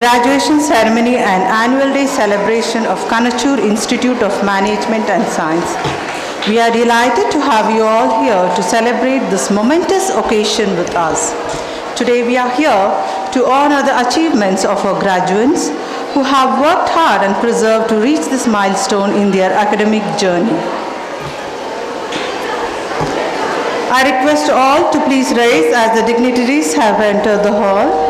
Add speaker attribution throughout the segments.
Speaker 1: Graduation ceremony and annual day celebration of Kanachur Institute of Management and Science. We are delighted to have you all here to celebrate this momentous occasion with us. Today we are here to honor the achievements of our graduates who have worked hard and persevered to reach this milestone in their academic journey. I request all to please rise as the dignitaries have entered the hall.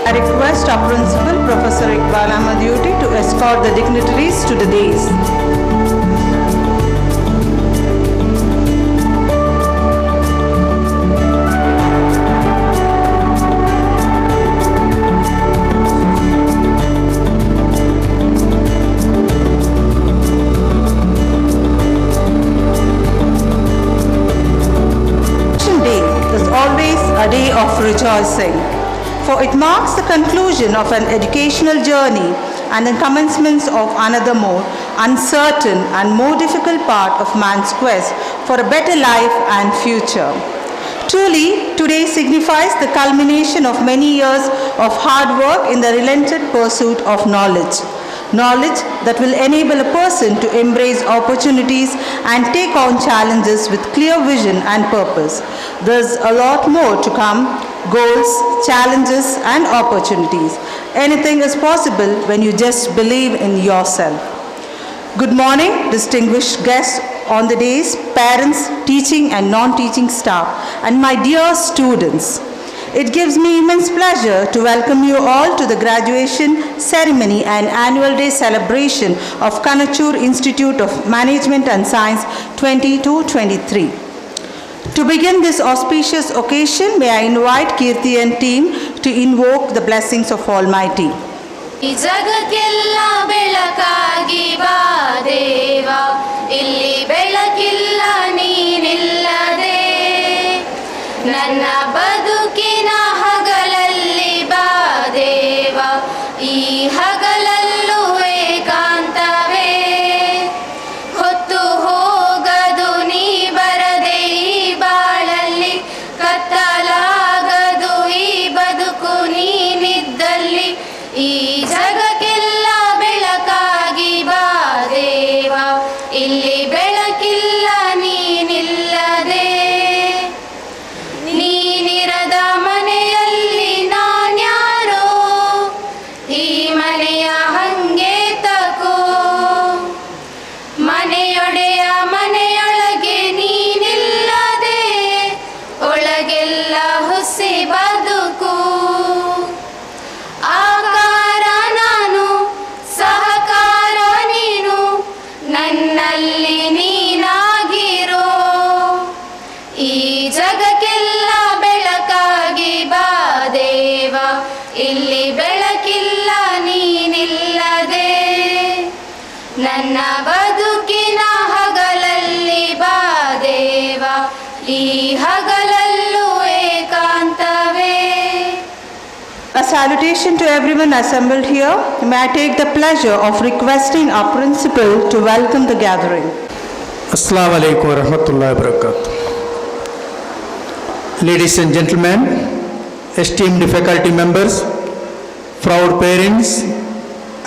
Speaker 1: I request our principal, Professor Iqbal Ahmadyuti, to escort the dignitaries to the dais. Graduation Day is always a day of rejoicing, for it marks the conclusion of an educational journey and the commencement of another more uncertain and more difficult part of man's quest for a better life and future. Truly, today signifies the culmination of many years of hard work in the relentless pursuit of knowledge. Knowledge that will enable a person to embrace opportunities and take on challenges with clear vision and purpose. There's a lot more to come: goals, challenges, and opportunities. Anything is possible when you just believe in yourself. Good morning, distinguished guests on the dais, parents, teaching and non-teaching staff, and my dear students. It gives me immense pleasure to welcome you all to the graduation ceremony and annual day celebration of Kanachur Institute of Management and Science 2023. To begin this auspicious occasion, may I invite Kirti and team to invoke the blessings of Almighty.
Speaker 2: ಜಗಕ್ಕೆಲ್ಲ ಬೆಳಕಾಗಿ ಬಾ ದೇವ, ಇಲ್ಲಿ ಬೆಳಕಿಲ್ಲ ನೀನಿಲ್ಲದೆ. ನನ್ನ ಬದುಕಿನ ಹಗಲಲ್ಲಿ ಬಾ ದೇವ, ಈ ಹಗಲಲ್ಲೂ ಏಕಾಂತವೇ. ಹೊತ್ತು ಹೋಗದು ನೀ ಬರದೆ ಈ ಬಾಳಲ್ಲಿ, ಕತ್ತಲಾಗದು ಈ ಬದುಕು ನೀನಿದ್ದಲ್ಲಿ. ಈ ಜಗಕ್ಕೆಲ್ಲ ಬೆಳಕಾಗಿ ಬಾ ದೇವ, ಇಲ್ಲಿ ಬೆಳಕಿಲ್ಲ ನೀನಿಲ್ಲದೆ. ನೀನಿರದ ಮನೆಯಲ್ಲಿ ನಾನ್ಯಾರೋ, ಈ ಮನೆಯ ಹಂಗೆ ತಕೋ. ಮನೆಯೊಡೆಯ ಮನೆಯೊಳಗೆ ನೀನಿಲ್ಲದೆ, ಒಳಗೆಲ್ಲ ಹುಸಿ ಬದುಕು. ಆಕಾರ ನಾನು, ಸಹಕಾರ ನೀನು, ನನ್ನಲ್ಲಿ ನೀನಾಗಿರೋ. ಈ ಜಗಕ್ಕೆಲ್ಲ ಬೆಳಕಾಗಿ ಬಾ ದೇವ, ಇಲ್ಲಿ ಬೆಳಕಿಲ್ಲ ನೀನಿಲ್ಲದೆ. ನನ್ನ ಬದುಕಿನ ಹಗಲಲ್ಲಿ ಬಾ ದೇವ, ಈ ಹಗಲಲ್ಲೂ ಏಕಾಂತವೇ.
Speaker 1: A salutation to everyone assembled here. May I take the pleasure of requesting our principal to welcome the gathering.
Speaker 3: Assalamu alaikum wa rahmatullahi wa barakatuh. Ladies and gentlemen, esteemed faculty members, proud parents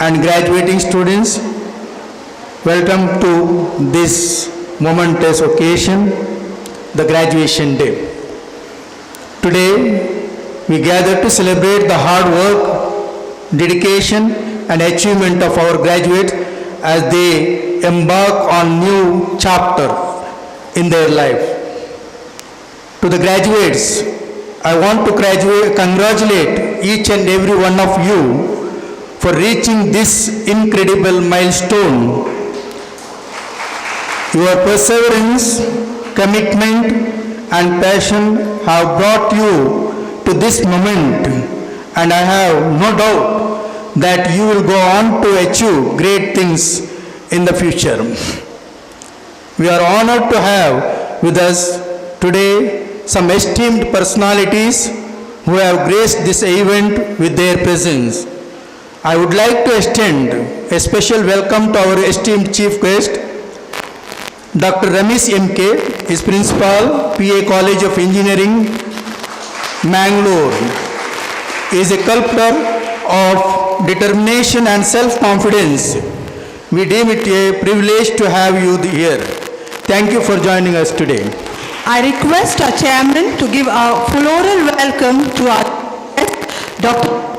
Speaker 3: and graduating students, welcome to this momentous occasion, the graduation day. Today, we gather to celebrate the hard work, dedication and achievement of our graduates as they embark on new chapter in their life. To the graduates, I want to congratulate each and every one of you for reaching this incredible milestone. Your perseverance, commitment and passion have brought you to this moment, and I have no doubt that you will go on to achieve great things in the future. We are honored to have with us today some esteemed personalities who have graced this event with their presence. I would like to extend a special welcome to our esteemed chief guest, Dr. Ramesh M.K. is Principal, PA College of Engineering, Mangalore. He is a sculptor of determination and self-confidence. We deem it a privilege to have you here. Thank you for joining us today.
Speaker 1: I request our chairman to give a floral welcome to our guest, Dr.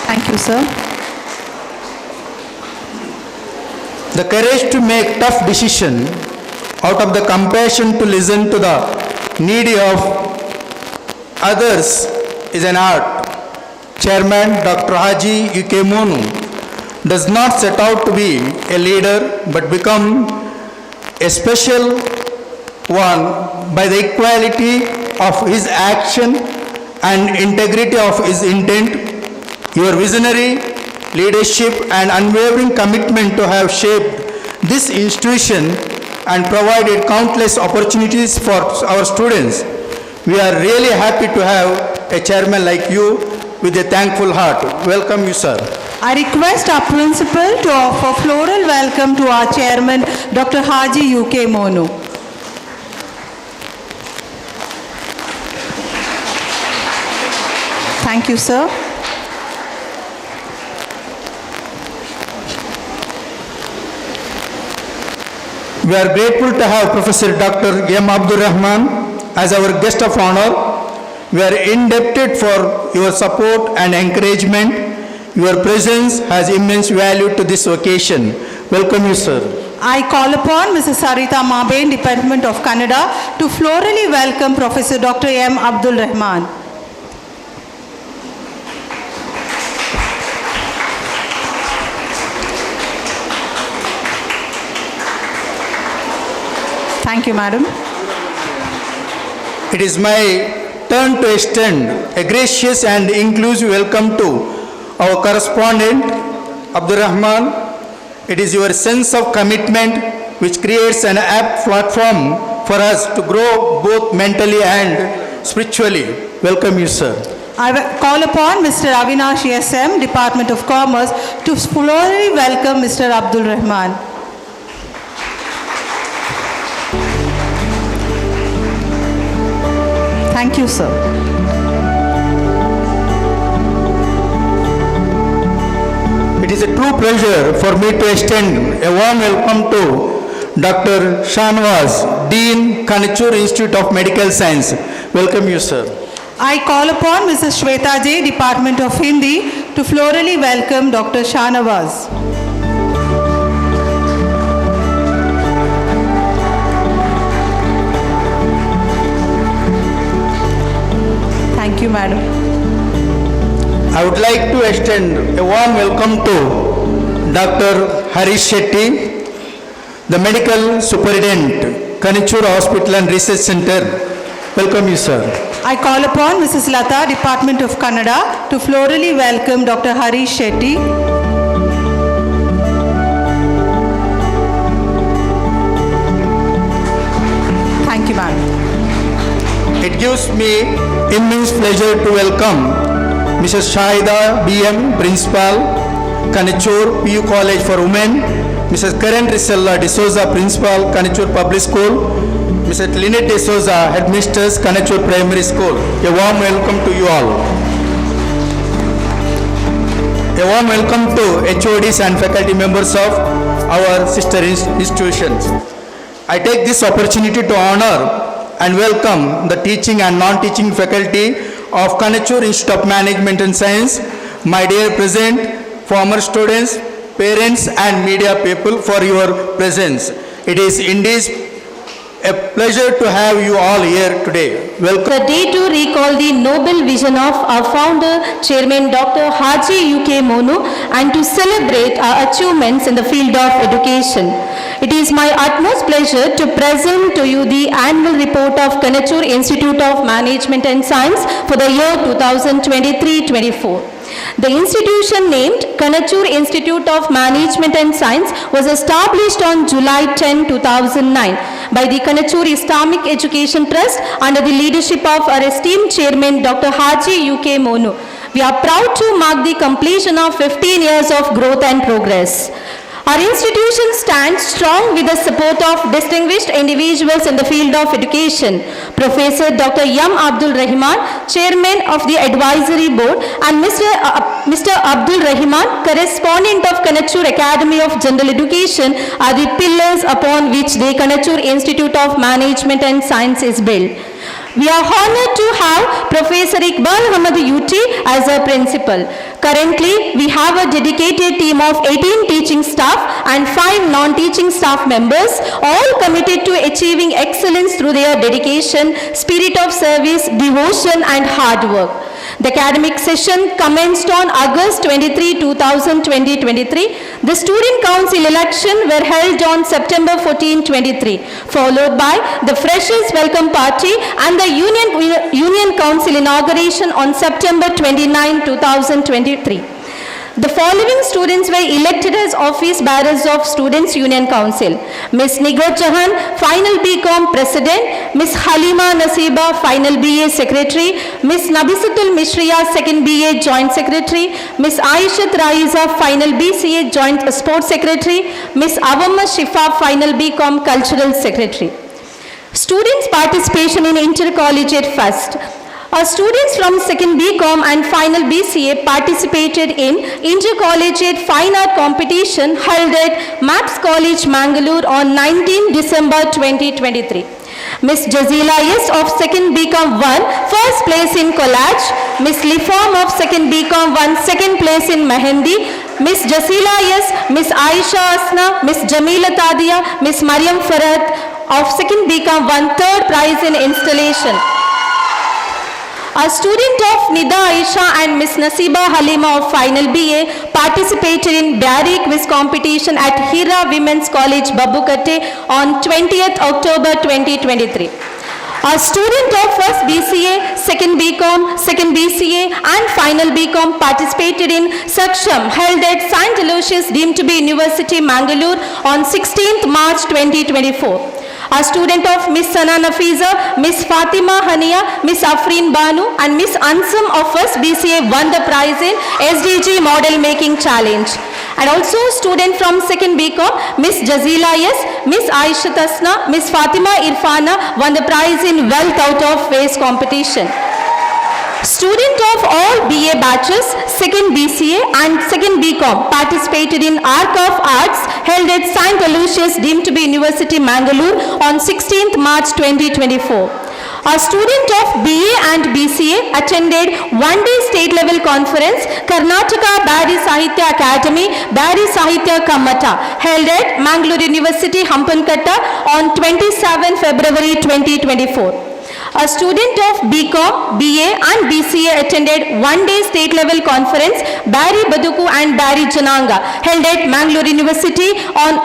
Speaker 1: Thank you, sir.
Speaker 3: The courage to make tough decisions out of the compassion to listen to the needy of others is an art. Chairman Dr. Haji UK Monu does not set out to be a leader but become a special one by the equality of his action and integrity of his intent. Your visionary leadership and unwavering commitment to have shaped this institution and provided countless opportunities for our students. We are really happy to have a chairman like you with a thankful heart. Welcome you, sir.
Speaker 1: I request our principal to offer floral welcome to our chairman, Dr. Haji UK Monu. Thank you, sir.
Speaker 3: We are grateful to have Professor Dr. M. Abdul Rahman as our guest of honor. We are indebted for your support and encouragement. Your presence has immense value to this occasion. Welcome you, sir.
Speaker 1: I call upon Mrs. Sarita Maben, Department of Kannada, to florally welcome Professor Dr. M. Abdul Rahman. Thank you, madam.
Speaker 3: It is my turn to extend a gracious and inclusive welcome to our correspondent, Abdul Rahman. It is your sense of commitment which creates an apt platform for us to grow both mentally and spiritually. Welcome you, sir.
Speaker 1: I call upon Mr. Avinash SM, Department of Commerce, to florally welcome Mr. Abdul Rahman. Thank you, sir.
Speaker 3: It is a true pleasure for me to extend a warm welcome to Dr. Shanwas, Dean, Kanachur Institute of Medical Science. Welcome you, sir.
Speaker 1: I call upon Mrs. Shweta J, Department of Hindi, to florally welcome Dr. Shanawaz. Thank you, madam.
Speaker 3: I would like to extend a warm welcome to Dr. Harish Shetty, the Medical Superintendent, Kanachur Hospital and Research Center. Welcome you, sir.
Speaker 1: I call upon Mrs. Lata, Department of Kannada, to florally welcome Dr. Harish Shetty. Thank you, madam.
Speaker 3: It gives me immense pleasure to welcome Mrs. Shahida BM, Principal, Kanachur PU College for Women, Mrs. Karen Risella D'Souza, Principal, Kanachur Public School, Mrs. Lynette D'Souza, Headmistress, Kanachur Primary School. A warm welcome to you all. A warm welcome to HODs and faculty members of our sister institutions. I take this opportunity to honor and welcome the teaching and non-teaching faculty of Kanachur Institute of Management and Science, my dear present, former students, parents and media people for your presence. It is indeed a pleasure to have you all here today. Welcome.
Speaker 4: The day to recall the noble vision of our founder, Chairman Dr. Haji UK Monu, and to celebrate our achievements in the field of education. It is my utmost pleasure to present to you the annual report of Kanachur Institute of Management and Science for the year 2023-24. The institution named Kanachur Institute of Management and Science was established on July 10, 2009 by the Kanachur Islamic Education Trust under the leadership of our esteemed chairman Dr. Haji UK Monu. We are proud to mark the completion of 15 years of growth and progress. Our institution stands strong with the support of distinguished individuals in the field of education. Professor Dr. M. Abdul Rahman, Chairman of the Advisory Board, and Mr. Abdul Rahman, Correspondent of Kanachur Academy of General Education, are the pillars upon which the Kanachur Institute of Management and Science is built. We are honored to have Professor Iqbal Ahmed UT as our principal. Currently, we have a dedicated team of 18 teaching staff and 5 non-teaching staff members, all committed to achieving excellence through their dedication, spirit of service, devotion, and hard work. The academic session commenced on August 23, 2023. The Student Council election were held on September 14, 23, followed by the Freshers Welcome Party and the Union Council inauguration on September 29, 2023. The following students were elected as office bearers of Students' Union Council. Ms. Nigrat Jahan, Final BCom President. Ms. Halima Nasiba, Final BA Secretary. Ms. Nabisatul Mishriya, Second BA Joint Secretary. Ms. Aishat Raiza, Final BCA Joint Sports Secretary. Ms. Avamma Shifa, Final BCom Cultural Secretary. Students' participation in Intercollegiate Fest. Our students from 2nd BCom and Final BCA participated in Intercollegiate Fine Art Competition held at MAPS College, Mangalore on 19 December 2023. Ms. Jazila Yes of 2nd BCom won first place in Collage. Ms. Lifam of 2nd BCom won second place in Mehendi. Ms. Jasila Yes, Ms. Aisha Asna, Ms. Jamila Tadia, Ms. Mariam Farad of 2nd BCom won third prize in installation. A student of Nida Aisha and Ms. Nasiba Halima of Final BA participated in Barry Quiz competition at Hira Women's College, Babukate on 20th October 2023. A student of 1st BCA, 2nd BCom, 2nd BCA and Final BCom participated in Saksham held at St. Aloysius deemed to be University, Mangalore on 16th March 2024. A student of Miss Sana Nafiza, Miss Fatima Hania, Miss Afreen Banu and Miss Ansam of 1st BCA won the prize in SDG Model Making Challenge. And also student from 2nd BCom, Miss Jazila Yes, Miss Aisha Tasna, Miss Fatima Irfana won the prize in Wealth Out of Waste competition. Student of all BA batches, 2nd BCA and 2nd BCom participated in Arc of Arts held at St. Aloysius deemed to be University, Mangalore on 16th March 2024. A student of BA and BCA attended one-day state-level conference, Karnataka Bari Sahitya Academy, Bari Sahitya Kammata, held at Mangalore University, Hampankatta on 27 February 2024. A student of BCom, BA and BCA attended one-day state-level conference, Bari Baduku and Bari Jananga, held at Mangalore University on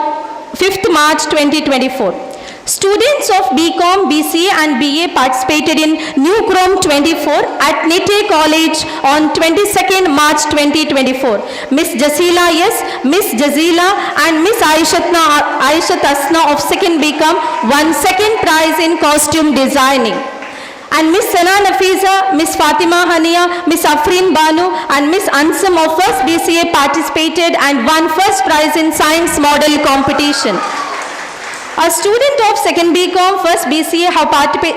Speaker 4: 5th March 2024. Students of BCom, BCA and BA participated in New Chrome 24 at Nite College on 22nd March 2024. Miss Jasila Yes, Miss Jazila and Miss Aisha Tasna of 2nd BCom won second prize in costume designing. And Miss Sana Nafiza, Miss Fatima Hania, Miss Afreen Banu and Miss Ansam of 1st BCA participated and won first prize in science model competition. A student of 2nd BCom, 1st BCA have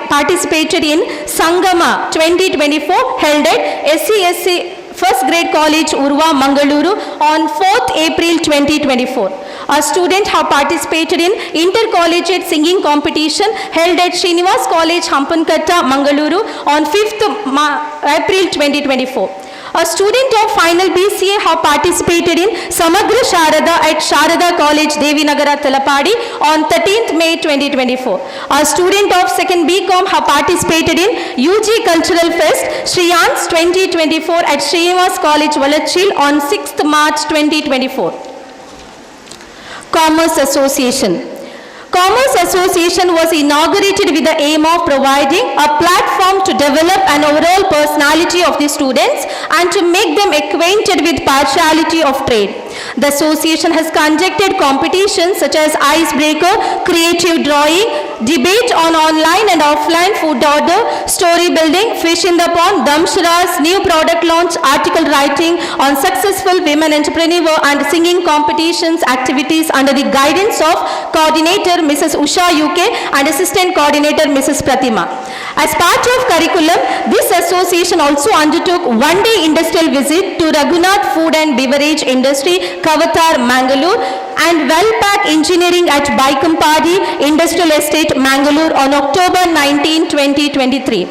Speaker 4: participated in Sangama 2024 held at SCSC 1st Grade College, Urva, Mangaluru on 4th April 2024. A student have participated in Intercollegiate Singing Competition held at Srinivas College, Hampankatta, Mangaluru on 5th April 2024. A student of Final BCA have participated in Samagra Sharada at Sharada College, Devinagara, Talapadi on 13th May 2024. A student of 2nd BCom have participated in UG Cultural Fest, Shriyans 2024 at Srinivas College, Valachil on 6th March 2024. Commerce Association. Commerce Association was inaugurated with the aim of providing a platform to develop an overall personality of the students and to make them acquainted with partiality of trade. The association has conducted competitions such as icebreaker, creative drawing, debate on online and offline food order, story building, fish in the pond, damsharas, new product launch, article writing on successful women entrepreneur and singing competitions activities under the guidance of coordinator Mrs. Usha UK and assistant coordinator Mrs. Pratima. As part of curriculum, this association also undertook one-day industrial visit to Raghunath Food and Beverage Industry, Kavatar, Mangalore, and Wellpack Engineering at Baikampadi Industrial Estate, Mangalore on October 19, 2023.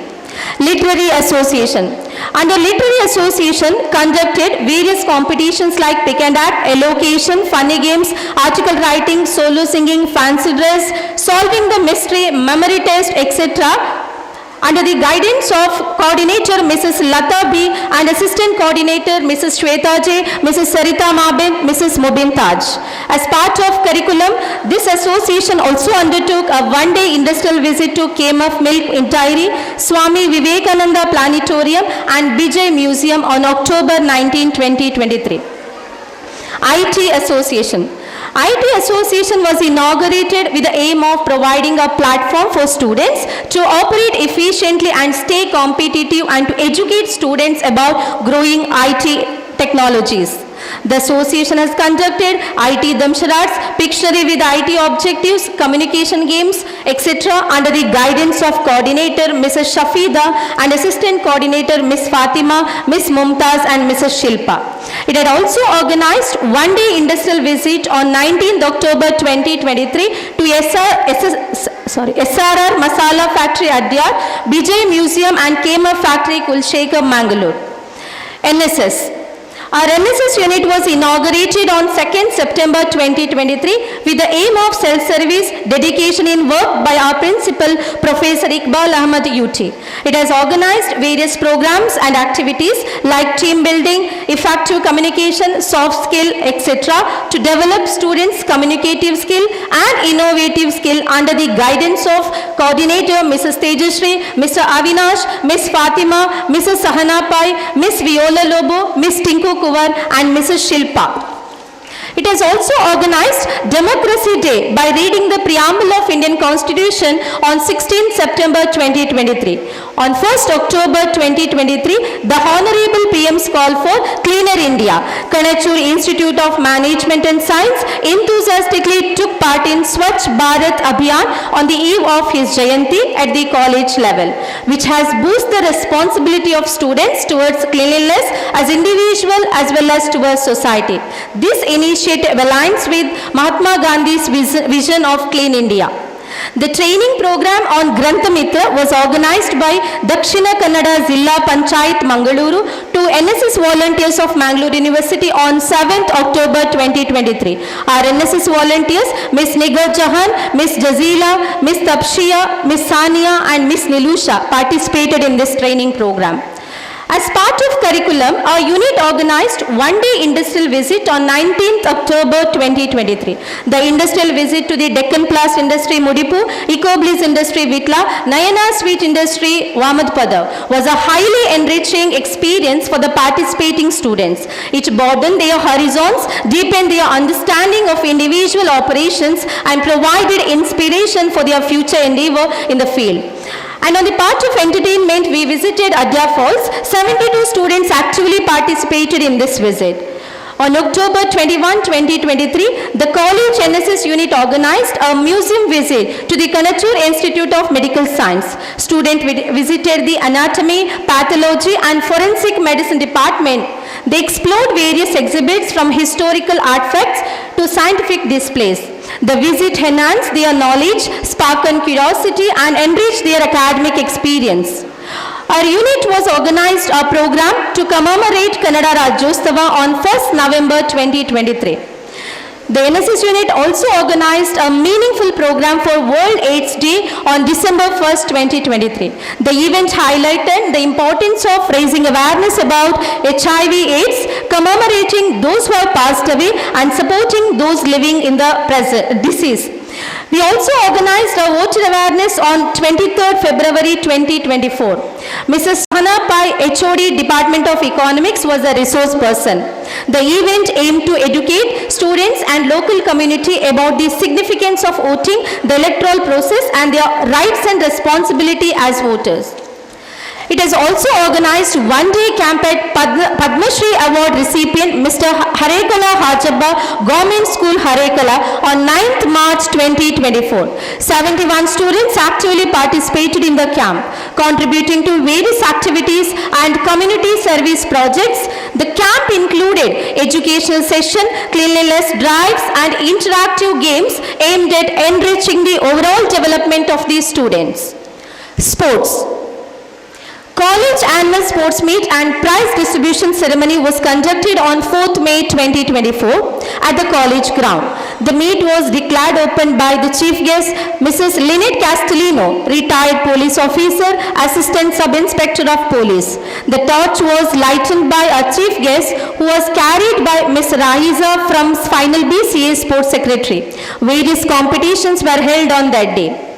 Speaker 4: Literary Association. Under Literary Association, conducted various competitions like pick and act, elocution, funny games, article writing, solo singing, fancy dress, solving the mystery, memory test, etc. Under the guidance of coordinator Mrs. Lata B and assistant coordinator Mrs. Shweta J, Mrs. Sarita Mabin, Mrs. Mubin Taj. As part of curriculum, this association also undertook a one-day industrial visit to KMF Milk Inquiry, Swami Vivekananda Planetarium and Bijay Museum on October 19, 2023. IT Association. IT Association was inaugurated with the aim of providing a platform for students to operate efficiently and stay competitive and to educate students about growing IT technologies. The association has conducted IT Damsharats, Pictionary with IT objectives, communication games, etc. under the guidance of coordinator Mrs. Shafida and assistant coordinator Ms. Fatima, Ms. Mumtaz and Mrs. Shilpa. It had also organized one-day industrial visit on 19th October 2023 to SRR Masala Factory Adyar, Bijay Museum and Kema Factory Kulshekar, Mangalore. NSS. Our NSS unit was inaugurated on 2nd September 2023 with the aim of self-service, dedication in work by our principal, Professor Iqbal Ahmad UT. It has organized various programs and activities like team building, effective communication, soft skill, etc. to develop students' communicative skill and innovative skill under the guidance of coordinator Mrs. Tejashri, Mr. Avinash, Ms. Fatima, Mrs. Sahana Pai, Ms. Viola Lobo, Ms. Tinku Kuvar and Mrs. Shilpa. It has also organized Democracy Day by reading the preamble of Indian Constitution on 16 September 2023. On 1st October 2023, the Honorable PM's call for Cleaner India. Kanachur Institute of Management and Science enthusiastically took part in Swachh Bharat Abhiyan on the eve of his Jayanti at the college level, which has boosted the responsibility of students towards cleanliness as individual as well as towards society. This initiative aligns with Mahatma Gandhi's vision of Clean India. The training program on Granthamitra was organized by Dakshina Kannada Zilla Panchayat Mangaluru to NSS volunteers of Mangalore University on 7th October 2023. Our NSS volunteers, Ms. Nigar Jahan, Ms. Jazila, Ms. Tapshia, Ms. Sania and Ms. Nilusha participated in this training program. As part of curriculum, our unit organized one-day industrial visit on 19th October 2023. The industrial visit to the Deccan Plast Industry Mudipu, Ecobliss Industry Vitla, Nayana Sweet Industry Vamadpada was a highly enriching experience for the participating students. It broadened their horizons, deepened their understanding of individual operations and provided inspiration for their future endeavor in the field. And on the part of entertainment, we visited Adya Falls. 72 students actually participated in this visit. On October 21, 2023, the college NSS unit organized a museum visit to the Kanachur Institute of Medical Science. Students visited the anatomy, pathology and forensic medicine department. They explored various exhibits from historical artifacts to scientific displays. The visit enhanced their knowledge, sparked curiosity and enriched their academic experience. Our unit was organized a program to commemorate Kannada Rajyostava on 1st November 2023. The NSS unit also organized a meaningful program for World AIDS Day on December 1st, 2023. The event highlighted the importance of raising awareness about HIV/AIDS, commemorating those who have passed away and supporting those living in the present disease. We also organized a voter awareness on 23rd February 2024. Mrs. Hana Pai, HOD Department of Economics was a resource person. The event aimed to educate students and local community about the significance of voting, the electoral process, and their rights and responsibility as voters. It has also organized one-day camp at Padma Shri Award recipient Mr. Harekala Hajabba Government School Harekala on 9th March 2024. 71 students actually participated in the camp, contributing to various activities and community service projects. The camp included educational session, cleanliness drives, and interactive games aimed at enriching the overall development of these students. Sports. College Annual Sports Meet and Prize Distribution Ceremony was conducted on 4th May 2024 at the college ground. The meet was declared open by the chief guest, Mrs. Lynette Castellino, retired police officer, Assistant Sub-Inspector of Police. The torch was lightened by our chief guest, who was carried by Ms. Rahiza from Final BCA Sports Secretary. Various competitions were held on that day.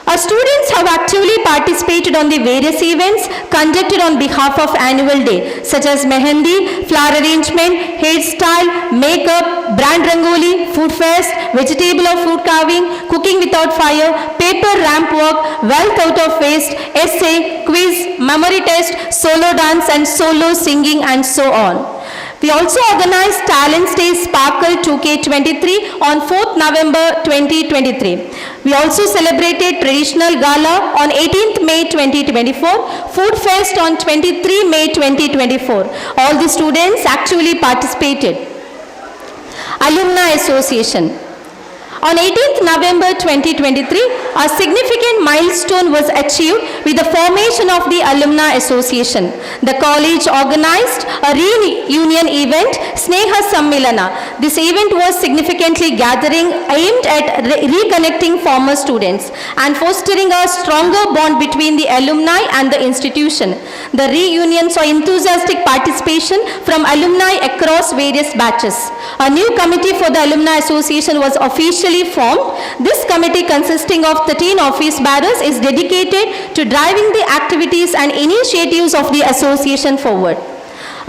Speaker 4: Our students have actively participated on the various events conducted on behalf of annual day, such as mehendi, flower arrangement, hairstyle, makeup, brand rangoli, food fest, vegetable or food carving, cooking without fire, paper ramp walk, wealth out of waste, essay, quiz, memory test, solo dance and solo singing and so on. We also organized Talent Day Sparkle 2K23 on 4th November 2023. We also celebrated Traditional Gala on 18th May 2024, Food Fest on 23 May 2024. All the students actually participated. Alumni Association. On 18th November 2023, a significant milestone was achieved with the formation of the Alumni Association. The college organized a reunion event, Sneha Sammilana. This event was significantly gathering aimed at reconnecting former students and fostering a stronger bond between the alumni and the institution. The reunion saw enthusiastic participation from alumni across various batches. A new committee for the Alumni Association was officially formed. This committee, consisting of 13 office bearers, is dedicated to driving the activities and initiatives of the association forward.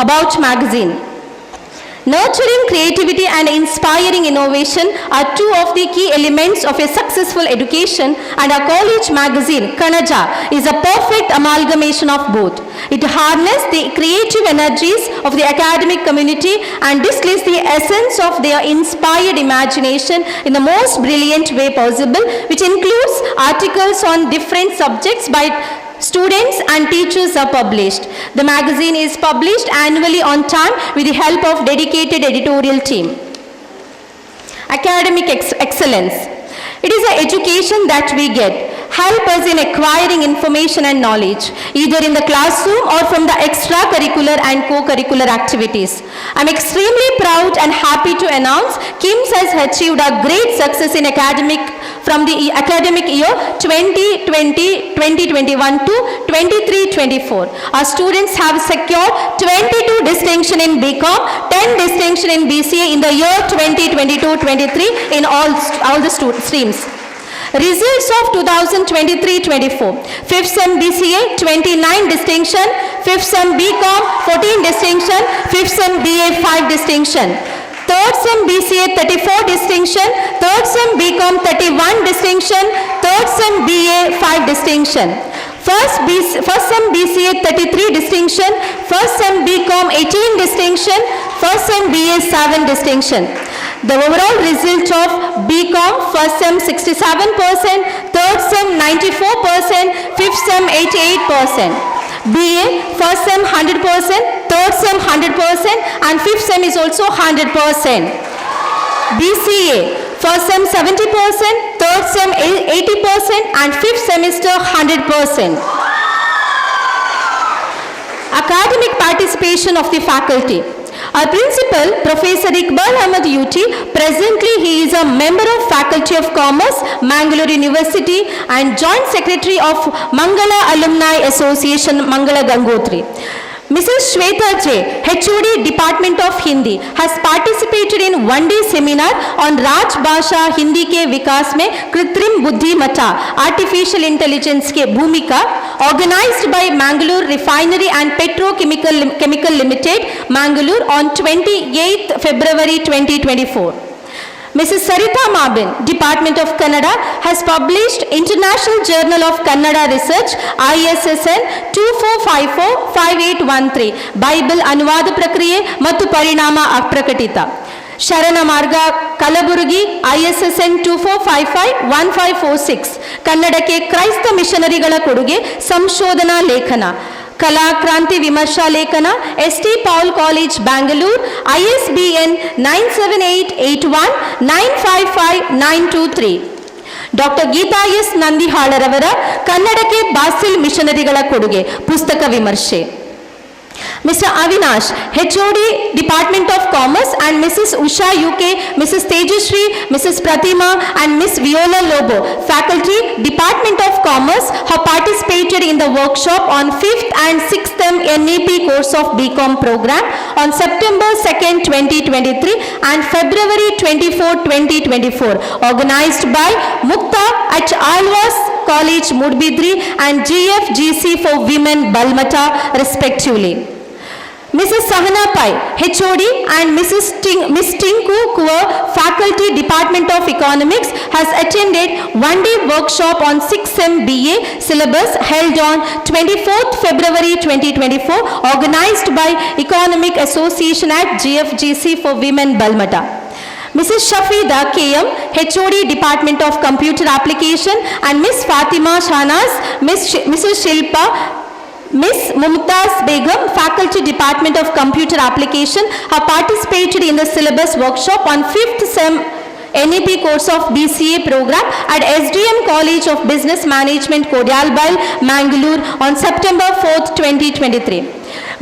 Speaker 4: About magazine. Nurturing creativity and inspiring innovation are two of the key elements of a successful education, and our college magazine, Kanachur, is a perfect amalgamation of both. It harnesses the creative energies of the academic community and displays the essence of their inspired imagination in the most brilliant way possible, which includes articles on different subjects by students and teachers are published. The magazine is published annually on time with the help of dedicated editorial team. Academic excellence. It is an education that we get. Help us in acquiring information and knowledge, either in the classroom or from the extracurricular and co-curricular activities. I'm extremely proud and happy to announce KIMS has achieved a great success in from the academic year 2020-2021 to 23-24. Our students have secured 22 distinction in BCom, 10 distinction in BCA in the year 2022-23 in all the streams. Results of 2023-24. 5th Sem BCA 29 distinction, 5th Sem BCom 14 distinction, 5th Sem BA 5 distinction. 3rd Sem BCA 34 distinction, 3rd Sem BCom 31 distinction, 3rd Sem BA 5 distinction. First Sem BCA 33 distinction, first Sem BCom 18 distinction, first Sem BA 7 distinction. The overall result of BCom, first Sem 67%, third Sem 94%, fifth Sem 88%. BA, first Sem 100%, third Sem 100%, and fifth Sem is also 100%. BCA, first Sem 70%, third Sem 80%, and fifth semester 100%. Academic participation of the faculty. Our principal, Professor Iqbal Ahmed UT, presently he is a member of Faculty of Commerce, Mangalore University, and Joint Secretary of Mangala Alumni Association, Mangala Gangotri. Mrs. Shweta J, HOD Department of Hindi, has participated in one-day seminar on Raj Bhasha Hindi ke Vikas mein Kritrim Buddhimata, Artificial Intelligence ke Bhumika, organized by Mangalore Refinery and Petrochemical Limited, Mangalore on 28th February 2024. Mrs. Sarita Mabin, Department of Kannada, has published International Journal of Kannada Research, ISSN 2454-5813, Bible Anuvada Prakriye ಮತ್ತು ಪರಿಣಾಮ ಅಪ್ರಕಟಿತ. ಶರಣ ಮಾರ್ಗ Kalaburagi ISSN 2455-1546, ಕನ್ನಡಕ್ಕೆ ಕ್ರೈಸ್ತ ಮಿಷನರಿಗಳ ಕೊಡುಗೆ ಸಂಶೋಧನಾ ಲೇಖನ. ಕಲಾ ಕ್ರಾಂತಿ ವಿಮರ್ಶಾ ಲೇಖನ, ST Paul College, Bangalore, ISBN 97819555923. Doctor Geeta S ನಂದಿಹಾಳರವರ ಕನ್ನಡಕ್ಕೆ ಬಾಸಿಲ್ ಮಿಷನರಿಗಳ ಕೊಡುಗೆ ಪುಸ್ತಕ ವಿಮರ್ಶೆ. Mr. Avinash, HOD Department of Commerce, and Mrs. Usha UK, Mrs. Tejashree, Mrs. Pratima, and Miss Viola Lobo, Faculty, Department of Commerce, have participated in the workshop on 5th and 6th NEP course of BCom program on September 2nd, 2023 and February 24, 2024, organized by Mukta at Alwas College, Mudbidri, and GFGC for Women, Balmata, respectively. Mrs. Sahana Pai, HOD, and Miss Tinku Kuwa, Faculty, Department of Economics, has attended one-day workshop on 6M BA syllabus held on 24th February 2024, organized by Economic Association at GFGC for Women, Balmata. Mrs. Shafida KM, HOD Department of Computer Application, and Miss Fatima Shahnaz, Mrs. Shilpa, Miss Mumtaz Begum, Faculty, Department of Computer Application, have participated in the syllabus workshop on 5th SEM NEP course of BCA program at SDM College of Business Management, Kodyalbail, Mangalore on September 4th, 2023.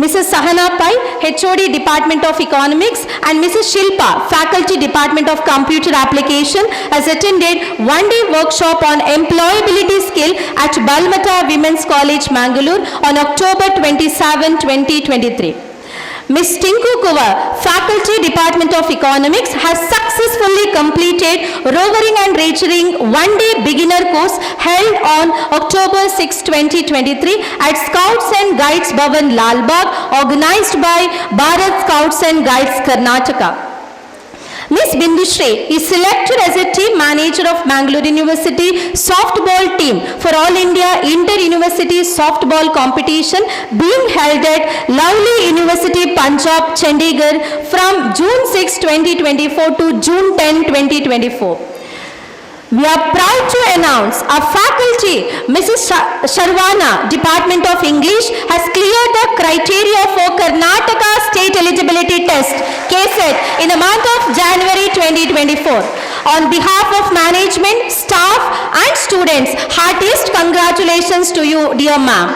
Speaker 4: Mrs. Sahana Pai, HOD Department of Economics, and Mrs. Shilpa, Faculty, Department of Computer Application, has attended one-day workshop on employability skill at Balmata Women's College, Mangalore on October 27, 2023. Ms. Tinku Kuwa, Faculty, Department of Economics, has successfully completed Rovering and Rangering one-day beginner course held on October 6, 2023 at Scouts and Guides Bhavan, Lalbagh, organized by Bharat Scouts and Guides, Karnataka. Miss Bindushree is selected as a team manager of Mangalore University softball team for All India Inter-University Softball Competition being held at Lovely University, Punjab, Chandigarh from June 6, 2024 to June 10, 2024. We are proud to announce our faculty, Mrs. Sharvana, Department of English, has cleared the criteria for Karnataka State Eligibility Test, KSET, in the month of January 2024. On behalf of management, staff and students, heartiest congratulations to you, dear ma'am.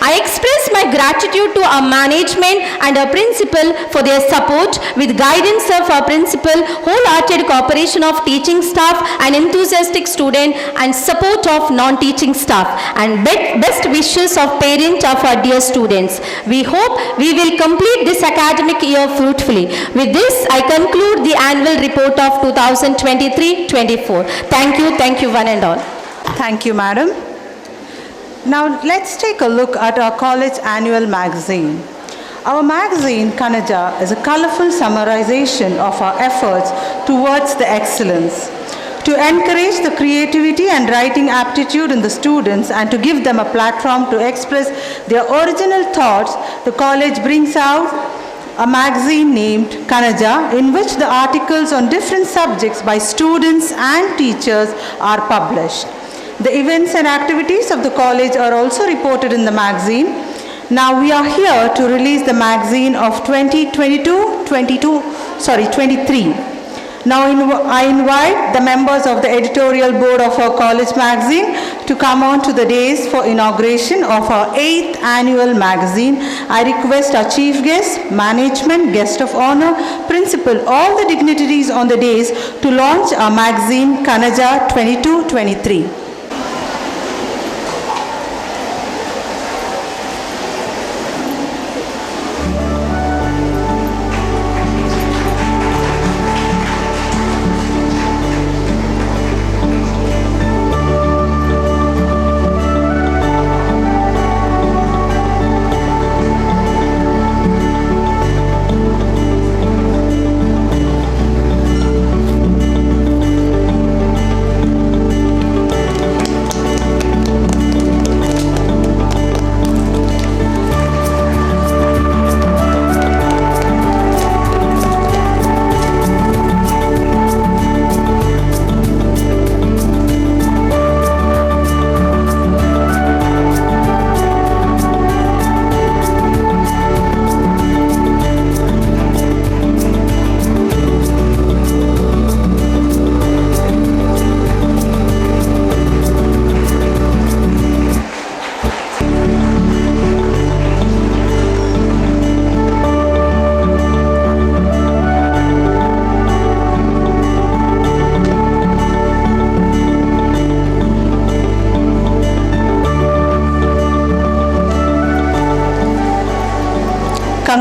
Speaker 4: I express my gratitude to our management and our principal for their support with guidance of our principal, wholehearted cooperation of teaching staff and enthusiastic student and support of non-teaching staff and best wishes of parents of our dear students. We hope we will complete this academic year fruitfully. With this, I conclude the annual report of 2023-24. Thank you one and all.
Speaker 1: Thank you, madam. Now let's take a look at our college annual magazine. Our magazine, Kanaja, is a colorful summarization of our efforts towards the excellence. To encourage the creativity and writing aptitude in the students and to give them a platform to express their original thoughts, the college brings out a magazine named Kanaja, in which the articles on different subjects by students and teachers are published. The events and activities of the college are also reported in the magazine. Now we are here to release the magazine of 2022-23. Now I invite the members of the editorial board of our college magazine to come on to the days for inauguration of our 8th annual magazine. I request our chief guest, management, guest of honor, principal, all the dignitaries on the days to launch our magazine Kanaja 22-23.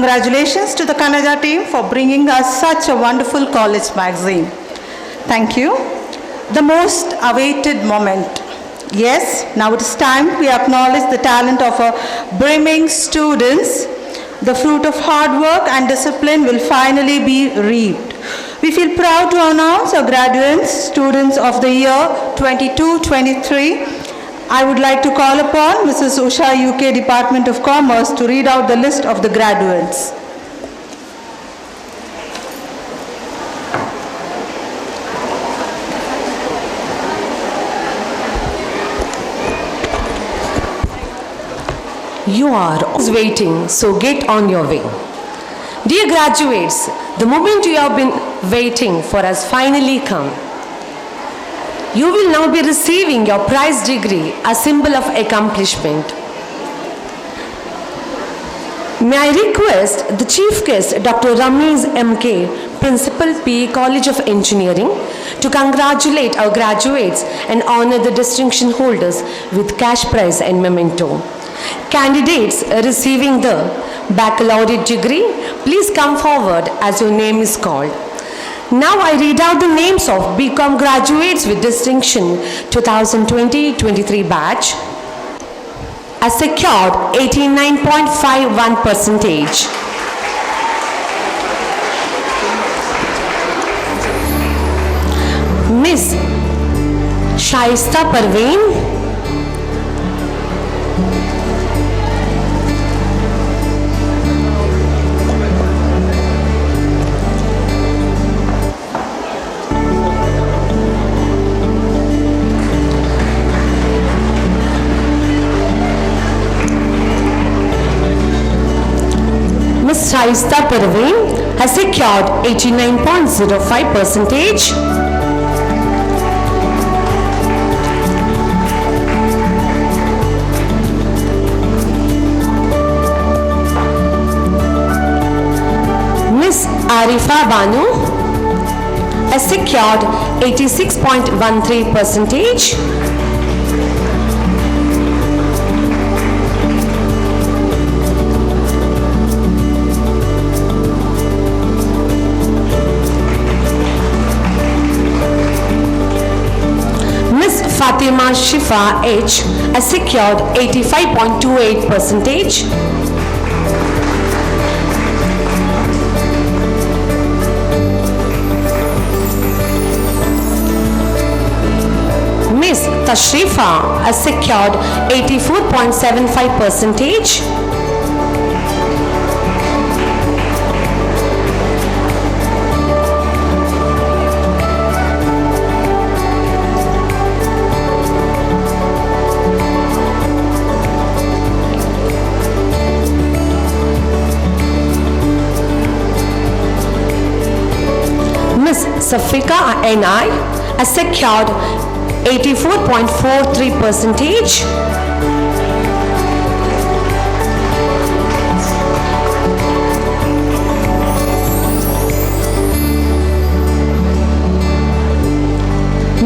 Speaker 1: Congratulations to the Kannada team for bringing us such a wonderful college magazine. Thank you. The most awaited moment. Yes, now it is time we acknowledge the talent of our brimming students. The fruit of hard work and discipline will finally be reaped. We feel proud to announce our graduates, students of the year 22-23. I would like to call upon Mrs. Usha UK Department of Commerce to read out the list of the graduates.
Speaker 5: You are always waiting, so get on your way. Dear graduates, the moment you have been waiting for has finally come. You will now be receiving your prize degree, a symbol of accomplishment. May I request the Chief Guest, Dr. Ramesh M.K., Principal PE College of Engineering, to congratulate our graduates and honor the distinction holders with cash prize and memento. Candidates receiving the baccalaureate degree, please come forward as your name is called. Now I read out the names of BCom graduates with distinction 2020-23 batch. As secured 89.51%. Miss Shaista Parveen. Ms. Shaista Parveen has secured 89.05%. Ms. Arifa Banu has secured 86.13%. Fatima Shifa H has secured 85.28%. Miss Tashrifa has secured 84.75%. Safika N.I. has secured 84.43%.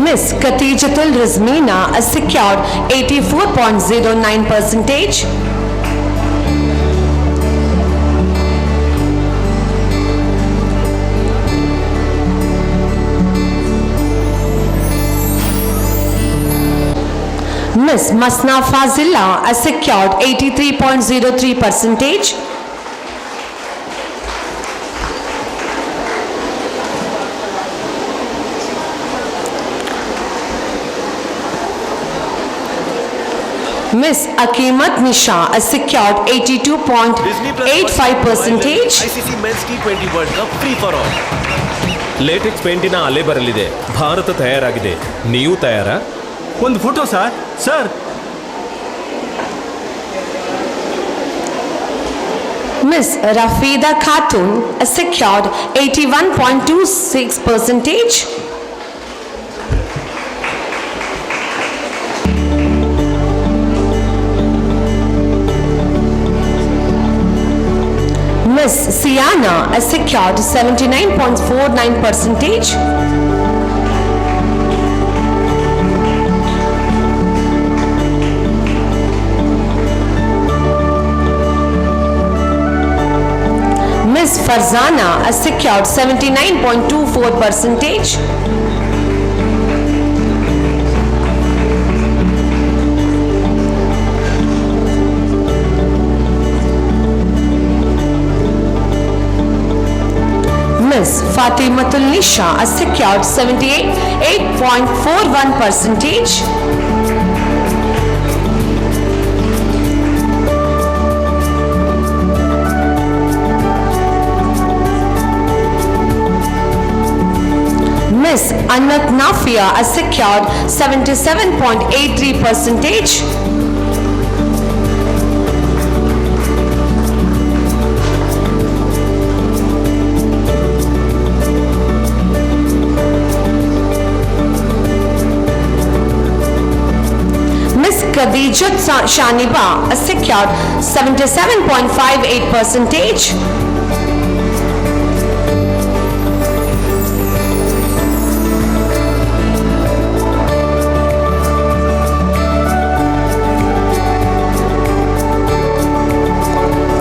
Speaker 5: Miss Khatijatul Rizmina has secured 84.09%. Miss Masna Fazila has secured 83.03%. Miss Akimat Nisha has secured 82.85%.
Speaker 6: ICC Men's T20 World Cup free for all. Latex ಪೇಂಟಿನ ಅಲೆ ಬರಲಿದೆ. ಭಾರತ ತಯಾರಾಗಿದೆ. ನೀವು ತಯಾರಾ? ಒಂದು photo sir.
Speaker 5: Miss Rafida Khatun has secured 81.26%. Miss Siana has secured 79.49%. Miss Farzana has secured 79.24%. Miss Fatimatul Nisha has secured 78.41%. Miss Anat Nafia has secured 77.83%. Miss Khadijat Shaniba has secured 77.58%.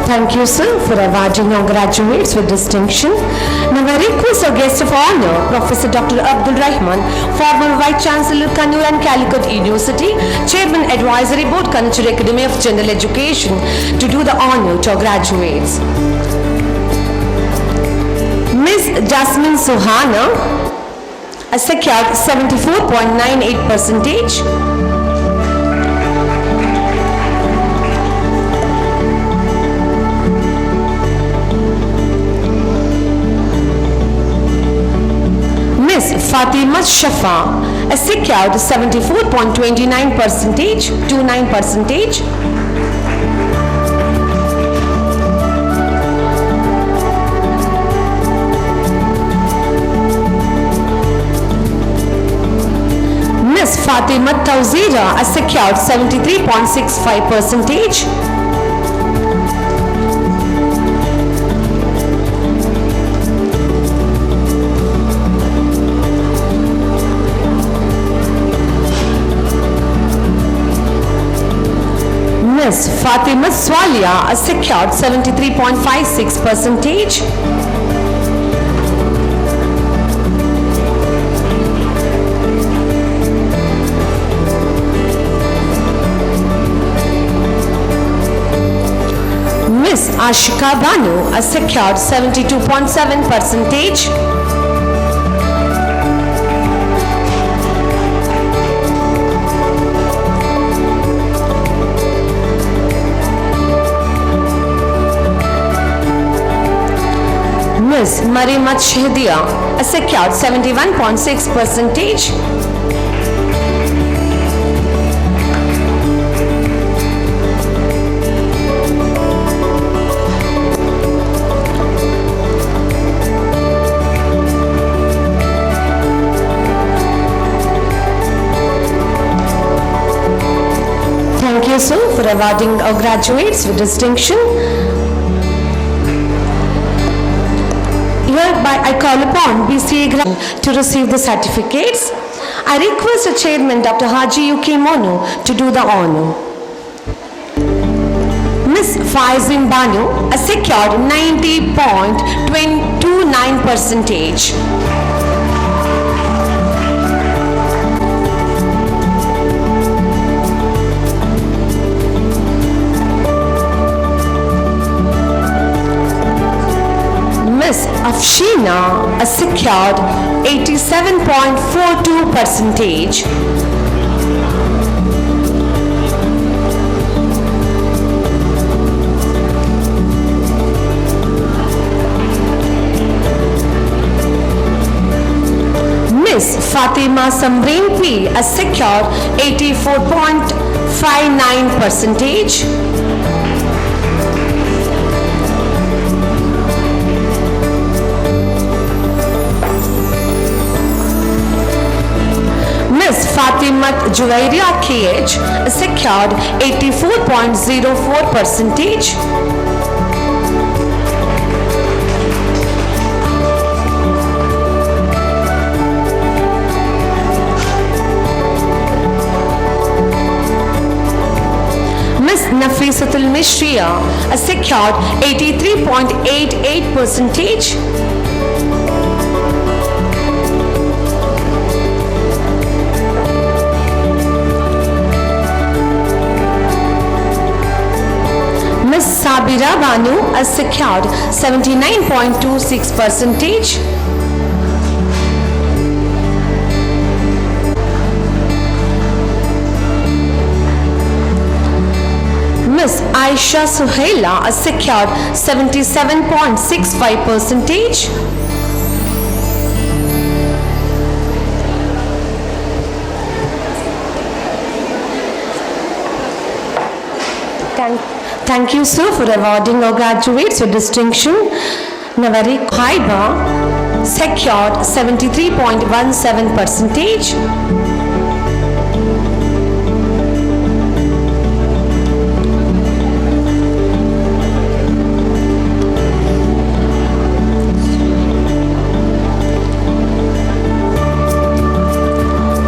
Speaker 5: Thank you, sir, for awarding our graduates with distinction. Now I request our guest of honor, Professor Dr. Abdul Rahman, former Vice Chancellor, Kannur and Calicut University, Chairman Advisory Board, Kanachur Academy of General Education, to do the honor to our graduates. Miss Jasmine Suhana has secured 74.98%. Miss Fatima Shafa has secured 74.29%. Miss Fatima Tawzira has secured 73.65%. Miss Fatima Swalia has secured 73.56%. Miss Ashika Banu has secured 72.7%. Miss Marimat Shahdia has secured 71.6%. Thank you, sir, for awarding our graduates with distinction. Hereby I call upon BCA to receive the certificates. I request the chairman, Dr. Haji UK Mono, to do the honor. Miss Faizin Banu has secured 90.29%. Miss Afshina has secured 87.42%. Miss Fatima Samreen P has secured 84.59%. Miss Fatimat Juwairia KH secured 84.04%. Miss Nafisatul Mishriya, a secured 83.88%. Ms. Sabira Banu, a secured 79.26%. Ms. Aisha Suhaila, a secured 77.65%. Thank you, sir, for awarding our graduates with distinction. Navari Khaiba, secured 73.17%.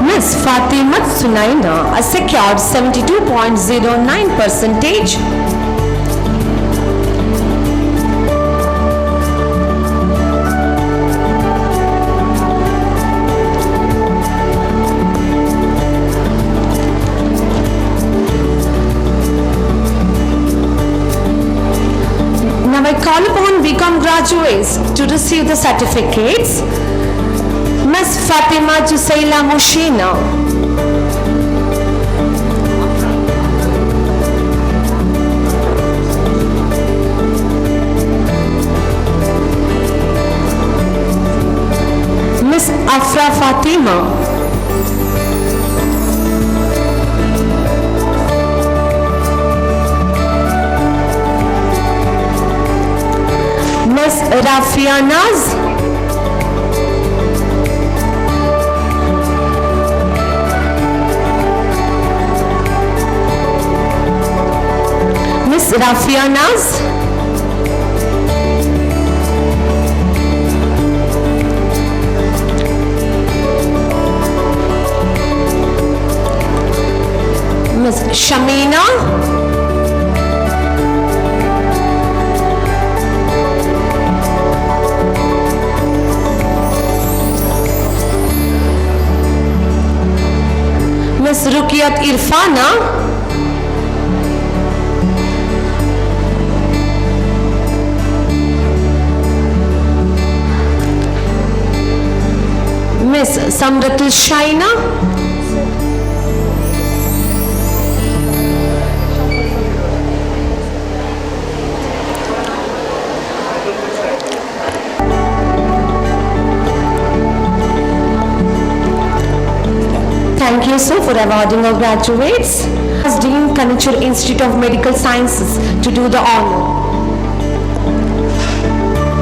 Speaker 5: Ms. Fatima Sunaina, a secured 72.09%. Now I call upon BCom graduates to receive the certificates. Ms. Fatima Jusaila Mushina. Ms. Afra Fatima. Ms. Rafia Naz. Ms. Rafia Naz. Ms. Shamina. Ms. Ruqyat Irfana. Ms. Samratul Shaina. Thank you, sir, for awarding our graduates. As Dean Kanachur Institute of Medical Sciences to do the honor.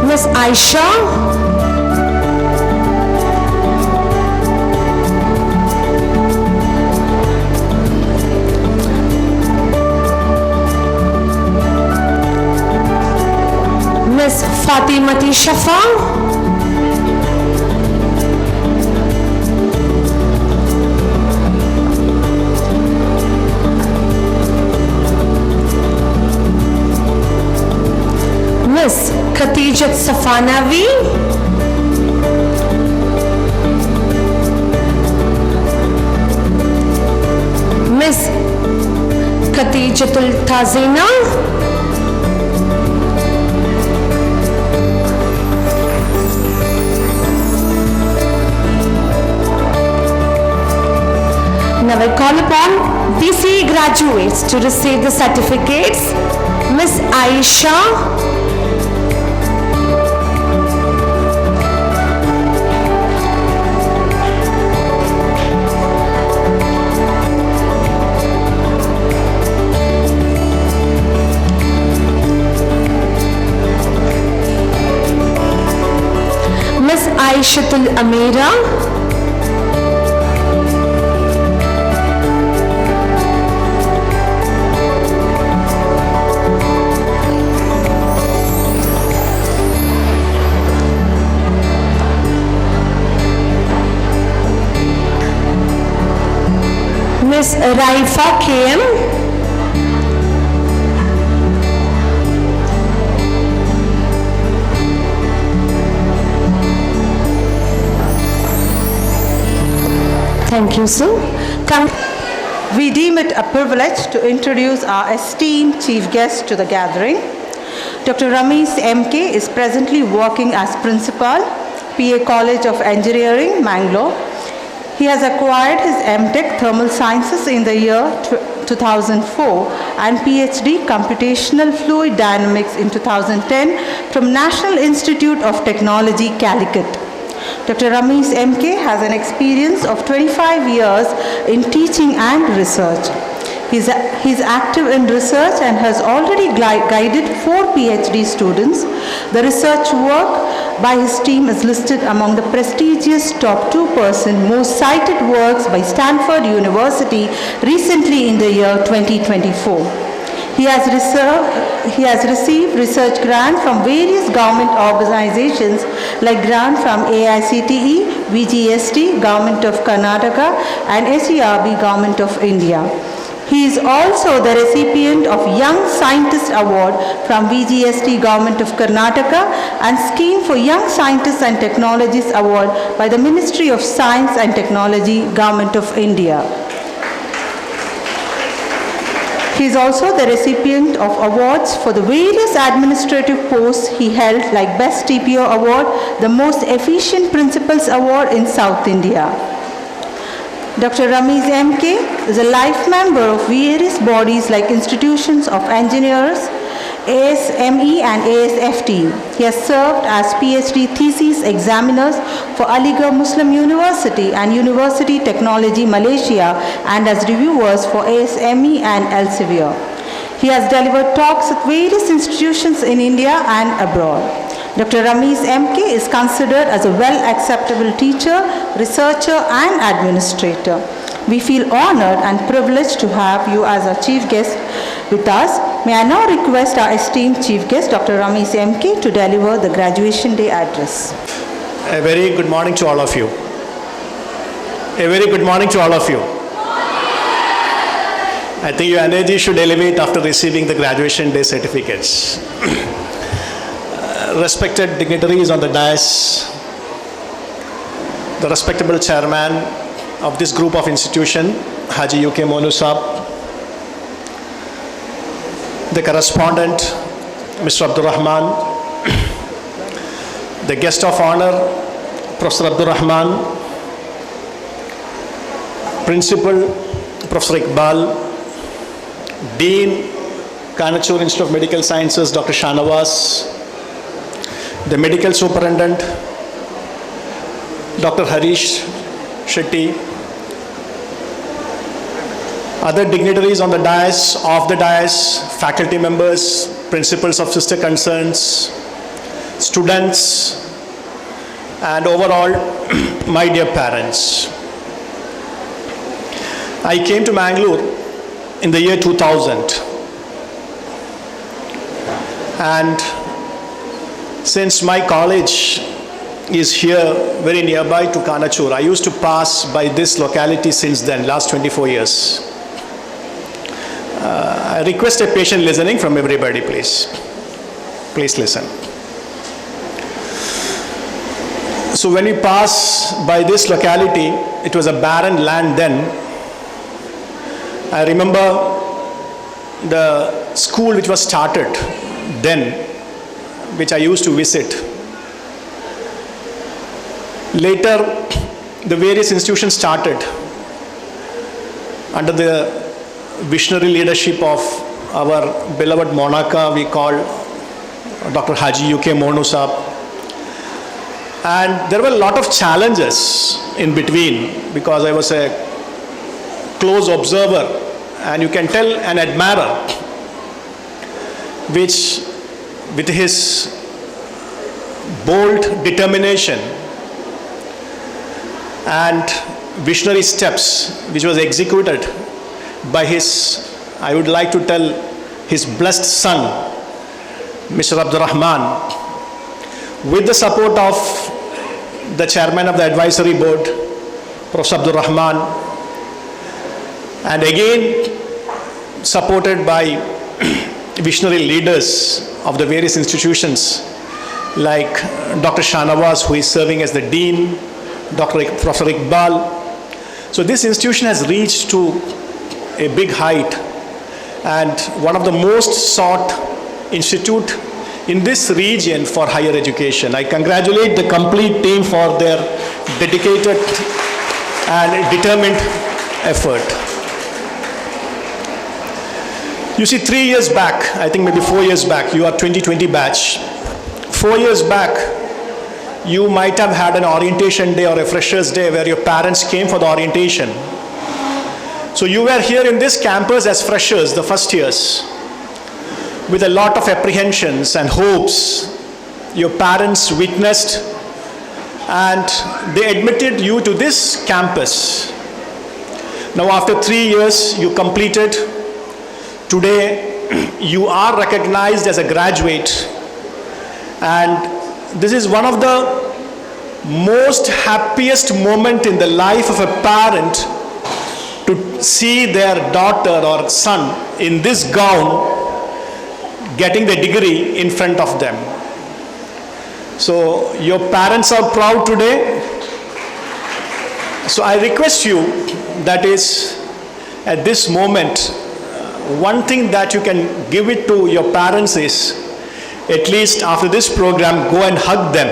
Speaker 5: Ms. Aisha. Ms. Fatimati Shafa. Ms. Khatijat Safanavi. Ms. Khatijatul Tazina. Now I call upon BCE graduates to receive the certificates. Ms. Aisha. Ms. Aishatul Amira. Ms. Raifa KM. Thank you, sir.
Speaker 1: We deem it a privilege to introduce our esteemed chief guest to the gathering. Dr. Ramesh MK is presently working as principal, PA College of Engineering, Mangalore. He has acquired his MTech Thermal Sciences in the year 2004 and PhD Computational Fluid Dynamics in 2010 from National Institute of Technology, Calicut. Dr. Ramesh MK has an experience of 25 years in teaching and research. He's active in research and has already guided 4 PhD students. The research work by his team is listed among the prestigious top 2% most cited works by Stanford University recently in the year 2024. He has received research grants from various government organizations like grant from AICTE, VGST, Government of Karnataka and SERB, Government of India. He is also the recipient of Young Scientist Award from VGST, Government of Karnataka and Scheme for Young Scientists and Technologies Award by the Ministry of Science and Technology, Government of India. He is also the recipient of awards for the various administrative posts he held like Best TPO Award, the Most Efficient Principals Award in South India. Dr. Ramesh MK is a life member of various bodies like Institutions of Engineers, ASME and ASFT. He has served as PhD thesis examiners for Aligarh Muslim University and University Technology Malaysia and as reviewers for ASME and Elsevier. He has delivered talks at various institutions in India and abroad. Dr. Ramesh MK is considered as a well-acceptable teacher, researcher and administrator. We feel honored and privileged to have you as our chief guest with us. May I now request our esteemed chief guest, Dr. Ramesh MK, to deliver the graduation day address.
Speaker 7: A very good morning to all of you. A very good morning to all of you. I think your energy should elevate after receiving the graduation day certificates. Respected dignitaries on the dais, the respectable chairman of this group of institution, Haji UK Monu Saab, the correspondent, Mr. Abdul Rahman, the guest of honor, Professor Abdul Rahman, Principal, Professor Iqbal, Dean, Kanachur Institute of Medical Sciences, Dr. Shanawaz, the Medical Superintendent, Dr. Harish Shetty, other dignitaries on the dais, off the dais, faculty members, principals of sister concerns, students, and overall, my dear parents. I came to Mangalore in the year 2000, and since my college is here very nearby to Kanachur, I used to pass by this locality since then, last 24 years. I request a patient listening from everybody, please. Please listen. So when we pass by this locality, it was a barren land then. I remember the school which was started then, which I used to visit. Later, the various institutions started under the visionary leadership of our beloved monarcha, we call Dr. Haji UK Monu Saab. And there were a lot of challenges in between because I was a close observer and you can tell an admirer which with his bold determination and visionary steps which was executed by his, I would like to tell, his blessed son, Mr. Abdul Rahman, with the support of the chairman of the advisory board, Professor Abdul Rahman, and again supported by visionary leaders of the various institutions like Dr. Shanawaz, who is serving as the dean, Professor Iqbal. So this institution has reached to a big height and one of the most sought institute in this region for higher education. I congratulate the complete team for their dedicated and determined effort. You see, 3 years back, I think maybe 4 years back, you are 2020 batch. 4 years back, you might have had an orientation day or a freshers day where your parents came for the orientation. So you were here in this campus as freshers, the first years, with a lot of apprehensions and hopes. Your parents witnessed and they admitted you to this campus. Now after 3 years you completed. Today you are recognized as a graduate, and this is one of the most happiest moment in the life of a parent to see their daughter or son in this gown getting the degree in front of them. So your parents are proud today. So I request you, that is, at this moment, one thing that you can give it to your parents is, at least after this program, go and hug them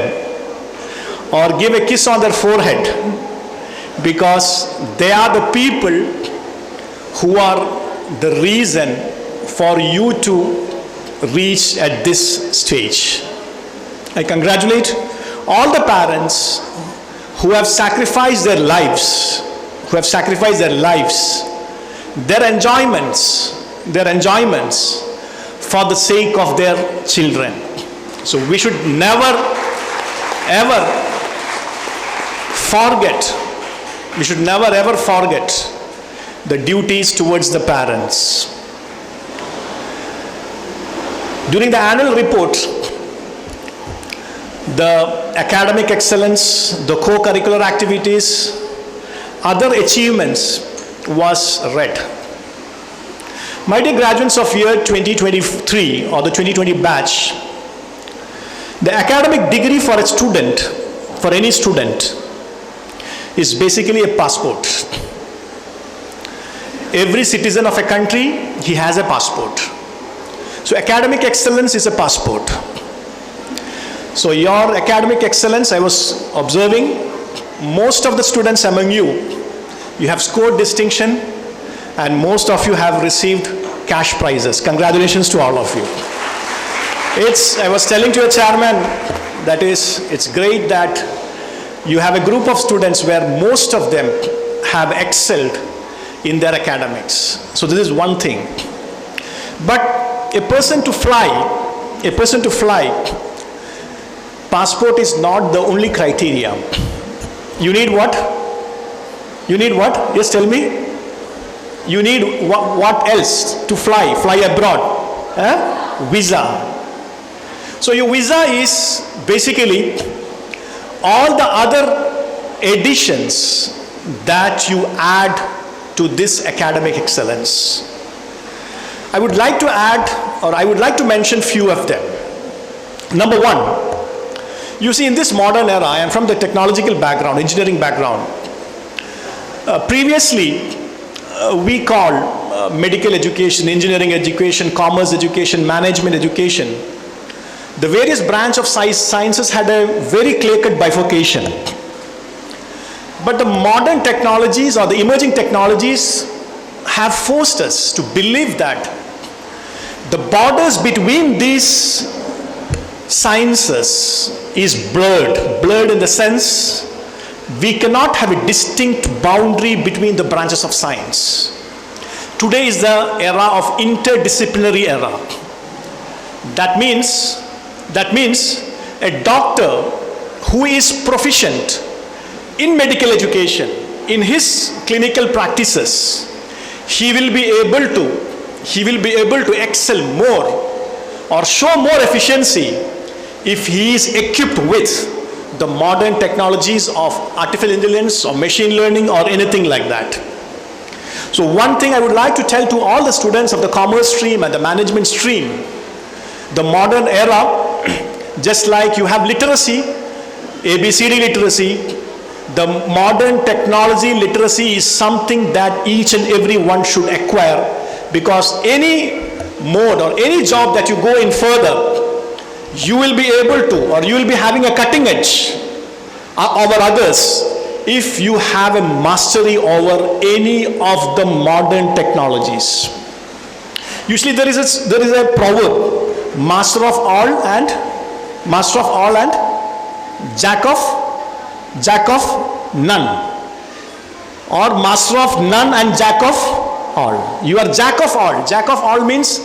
Speaker 7: or give a kiss on their forehead, because they are the people who are the reason for you to reach at this stage. I congratulate all the parents who have sacrificed their lives, their enjoyments for the sake of their children. So we should never ever forget the duties towards the parents. During the annual report, the academic excellence, the co-curricular activities, other achievements was read. My dear graduates of year 2023 or the 2020 batch, the academic degree for a student, for any student, is basically a passport. Every citizen of a country, he has a passport. So academic excellence is a passport. So your academic excellence, I was observing, most of the students among you have scored distinction, and most of you have received cash prizes. Congratulations to all of you. I was telling to a chairman, that is, it's great that you have a group of students where most of them have excelled in their academics. So this is one thing. But a person to fly, passport is not the only criteria. You need what? Yes, tell me. You need what else to fly abroad? Visa. So your visa is basically all the other additions that you add to this academic excellence. I would like to add, or I would like to mention few of them. Number one, you see, in this modern era, I am from the technological background, engineering background. Previously, we call medical education, engineering education, commerce education, management education. The various branch of sciences had a very clear-cut bifurcation. But the modern technologies or the emerging technologies have forced us to believe that the borders between these sciences is blurred in the sense we cannot have a distinct boundary between the branches of science. Today is the era of interdisciplinary era. That means a doctor who is proficient in medical education, in his clinical practices, he will be able to excel more or show more efficiency if he is equipped with the modern technologies of artificial intelligence or machine learning or anything like that. So one thing I would like to tell to all the students of the commerce stream and the management stream, the modern era, just like you have literacy, ABCD literacy, the modern technology literacy is something that each and every one should acquire, because any mode or any job that you go in further, you will be able to, or you will be having a cutting edge over others if you have a mastery over any of the modern technologies. Usually there is a proverb, master of all and jack of none, or master of none and jack of all. You are jack of all. Jack of all means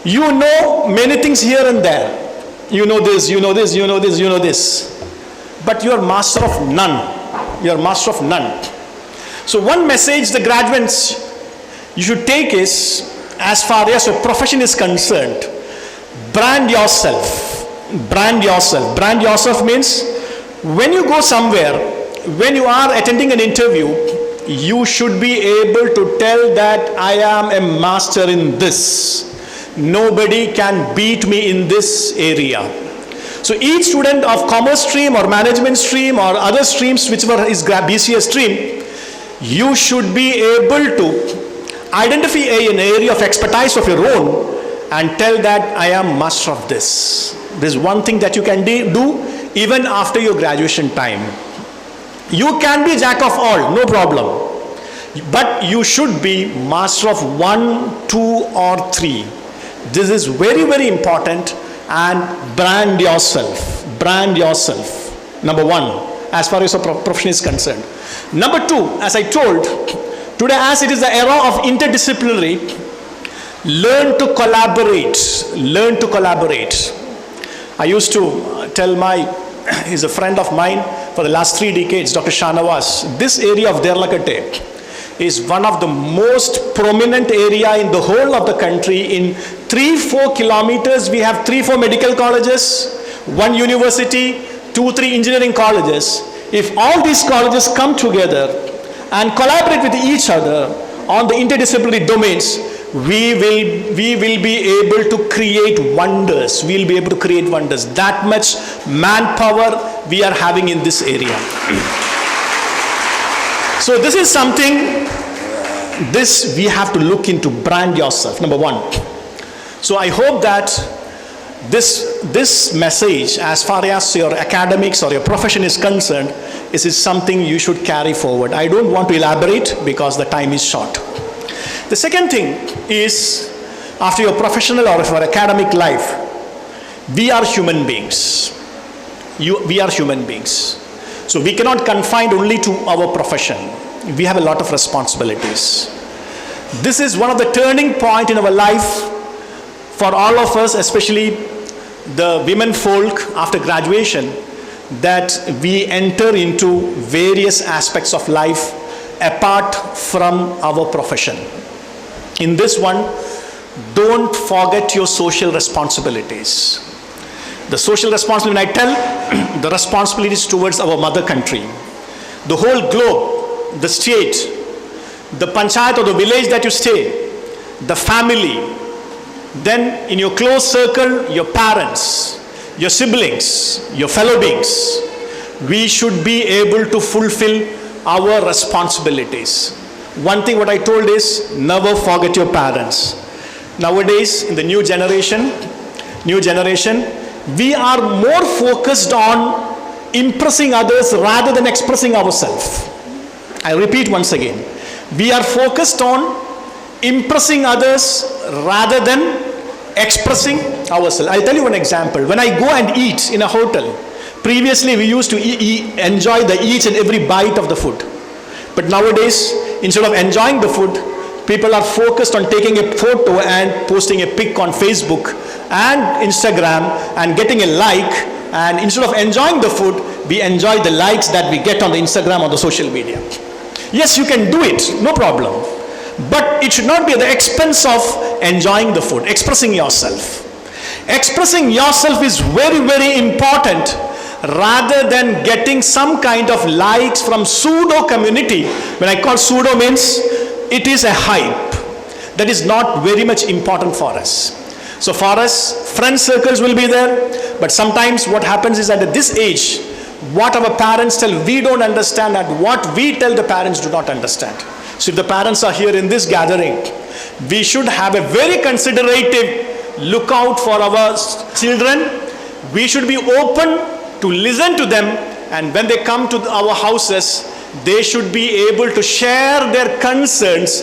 Speaker 7: you know many things here and there. You know this, you know this, you know this, you know this. But you are master of none. You are master of none. So one message the graduates you should take is, as far as your profession is concerned, brand yourself. Brand yourself. Brand yourself means when you go somewhere, when you are attending an interview, you should be able to tell that I am a master in this. Nobody can beat me in this area. So each student of commerce stream or management stream or other streams, whichever is BCA stream, you should be able to identify an area of expertise of your own and tell that I am master of this. This is one thing that you can do even after your graduation time. You can be jack of all, no problem. But you should be master of 1, 2 or 3. This is very, very important, and brand yourself. Brand yourself. Number 1, as far as your profession is concerned. Number 2, as I told, today as it is the era of interdisciplinary, learn to collaborate. Learn to collaborate. I used to tell he's a friend of mine for the last 3 decades, Dr. Shanawaz, this area of Derlakate is one of the most prominent area in the whole of the country. In 3-4 kilometers, we have 3-4 medical colleges, 1 university, 2-3 engineering colleges. If all these colleges come together and collaborate with each other on the interdisciplinary domains, we will be able to create wonders. We will be able to create wonders. That much manpower we are having in this area. So this is something, this we have to look into. Brand yourself, number 1. So I hope that this message, as far as your academics or your profession is concerned, is something you should carry forward. I don't want to elaborate because the time is short. The second thing is, after your professional or your academic life, we are human beings. We are human beings. So we cannot confine only to our profession. We have a lot of responsibilities. This is one of the turning point in our life for all of us, especially the women folk after graduation, that we enter into various aspects of life apart from our profession. In this one, don't forget your social responsibilities. The social responsibility, when I tell the responsibilities towards our mother country, the whole globe, the state, the panchayat or the village that you stay, the family, then in your close circle, your parents, your siblings, your fellow beings, we should be able to fulfill our responsibilities. One thing what I told is, never forget your parents. Nowadays, in the new generation, we are more focused on impressing others rather than expressing ourselves. I repeat once again. We are focused on impressing others rather than expressing ourselves. I'll tell you one example. When I go and eat in a hotel, previously we used to enjoy each and every bite of the food. But nowadays, instead of enjoying the food, people are focused on taking a photo and posting a pic on Facebook and Instagram and getting a like, and instead of enjoying the food, we enjoy the likes that we get on the Instagram or the social media. Yes, you can do it, no problem. But it should not be at the expense of enjoying the food, expressing yourself. Expressing yourself is very, very important, rather than getting some kind of likes from pseudo community. When I call pseudo means, it is a hype that is not very much important for us. So for us, friend circles will be there, but sometimes what happens is that at this age, What our parents tell, we don't understand, and what we tell, the parents do not understand. So if the parents are here in this gathering, we should have a very considerative lookout for our children. We should be open to listen to them, and when they come to our houses, they should be able to share their concerns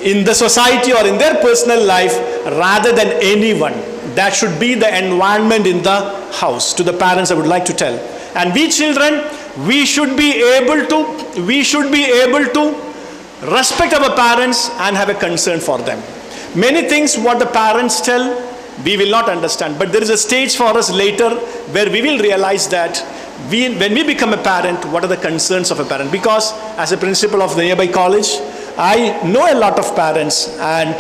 Speaker 7: in the society or in their personal life rather than anyone. That should be the environment in the house. To the parents, I would like to tell. And we children, we should be able to respect our parents and have a concern for them. Many things what the parents tell, we will not understand. But there is a stage for us later where we will realize that when we become a parent, what are the concerns of a parent? Because as a principal of the nearby college, I know a lot of parents, and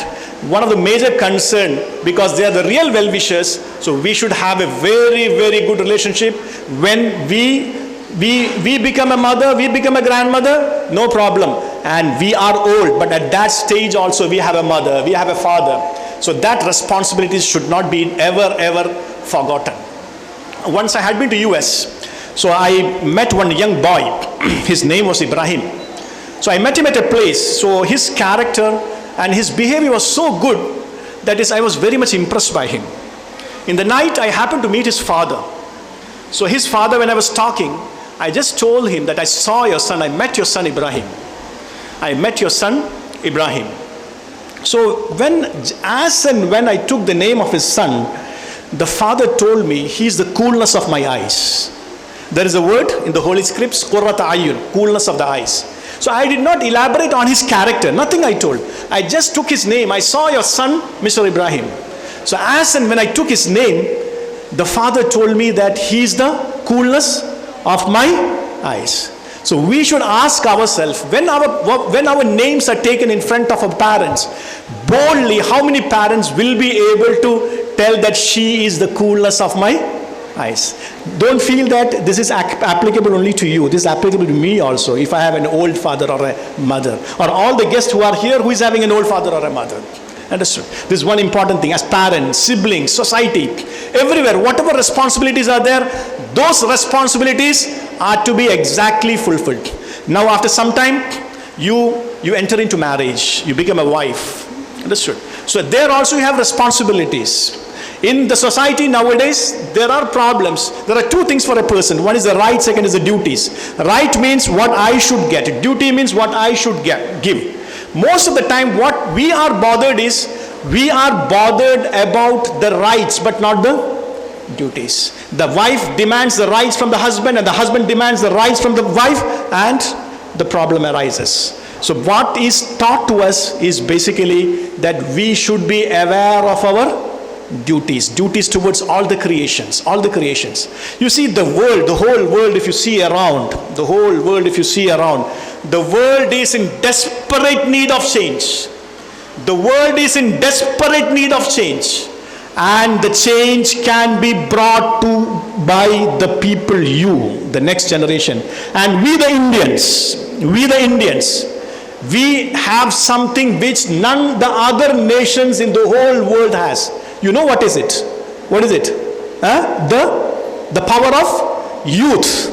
Speaker 7: one of the major concern, because they are the real well-wishers, so we should have a very, very good relationship. When we become a mother, we become a grandmother, no problem. And we are old, but at that stage also we have a mother, we have a father. So that responsibility should not be ever forgotten. Once I had been to US, so I met one young boy. His name was Ibrahim. So I met him at a place. So his character and his behavior was so good that I was very much impressed by him. In the night, I happened to meet his father. So his father, when I was talking, I just told him that I saw your son, I met your son Ibrahim. I met your son Ibrahim. So as and when I took the name of his son, the father told me, he's the coolness of my eyes. There is a word in the Holy Scripts, qurrat ayun, coolness of the eyes. So I did not elaborate on his character, nothing I told. I just took his name. I saw your son, Mr. Ibrahim. So as and when I took his name, the father told me that he's the coolness of my eyes. So we should ask ourselves, when our names are taken in front of our parents, boldly, how many parents will be able to tell that she is the coolness of my eyes? Don't feel that this is applicable only to you. This is applicable to me also, if I have an old father or a mother, or all the guests who are here who is having an old father or a mother. Understood? This is one important thing. As parents, siblings, society, everywhere, whatever responsibilities are there, those responsibilities are to be exactly fulfilled. Now after some time, you enter into marriage, you become a wife. Understood? So there also you have responsibilities. In the society nowadays, there are problems. There are two things for a person. One is the right, second is the duties. Right means what I should get. Duty means what I should give. Most of the time what we are bothered is, we are bothered about the rights but not the duties. The wife demands the rights from the husband, and the husband demands the rights from the wife, and the problem arises. So what is taught to us is basically that we should be aware of our duties towards all the creations. You see the world, the whole world, if you see around, the world is in desperate need of change. The world is in desperate need of change. And the change can be brought to by the people, you, the next generation. And we the Indians, we have something which none the other nations in the whole world has. You know what is it? What is it? The power of youth.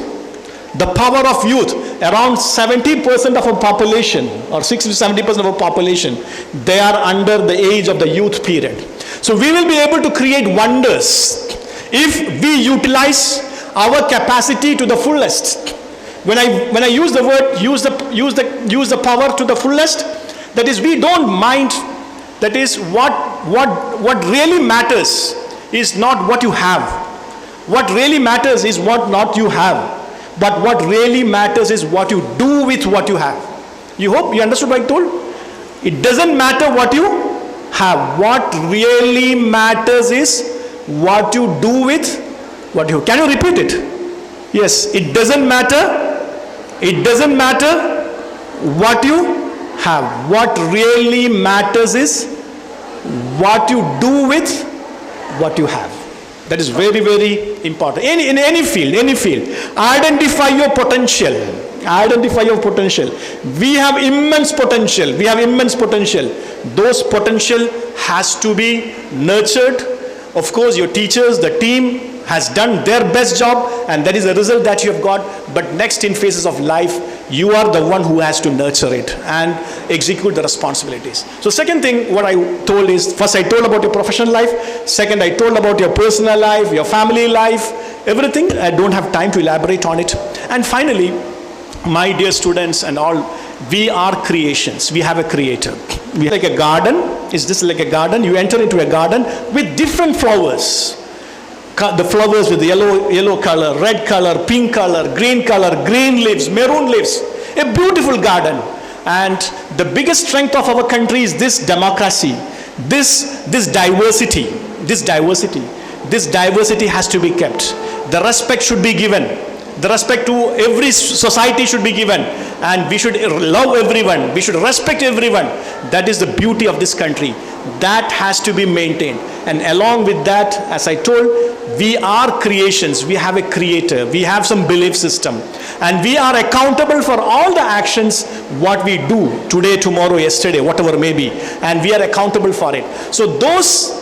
Speaker 7: The power of youth. Around 70% of our population, or 60 to 70% of our population, they are under the age of the youth period. So we will be able to create wonders if we utilize our capacity to the fullest. When I use the word use the power to the fullest, that is, we don't mind. That is, what really matters is not what you have. What really matters is what not you have. But what really matters is what you do with what you have. You hope you understood what I told? It doesn't matter what you have. What really matters is what you do with what you have. Can you repeat it? Yes, it doesn't matter. It doesn't matter what you have. What really matters is what you do with what you have. That is very, very important. In any field, identify your potential. We have immense potential. Those potential has to be nurtured. Of course, your teachers, the team, has done their best job, and that is the result that you have got. But next, in phases of life, you are the one who has to nurture it and execute the responsibilities. So second thing, what I told is, first I told about your professional life, second I told about your personal life, your family life, everything. I don't have time to elaborate on it. And finally, my dear students and all, we are creations. We have a creator. We are like a garden. Is this like a garden? You enter into a garden with different flowers. The flowers with the yellow color, red color, pink color, green leaves, maroon leaves. A beautiful garden. And the biggest strength of our country is this democracy, this diversity. This diversity has to be kept. The respect should be given. The respect to every society should be given, and we should love everyone, we should respect everyone. That is the beauty of this country. That has to be maintained. And along with that, as I told, we are creations. We have a creator. We have some belief system. And we are accountable for all the actions what we do today, tomorrow, yesterday, whatever may be. And we are accountable for it. So those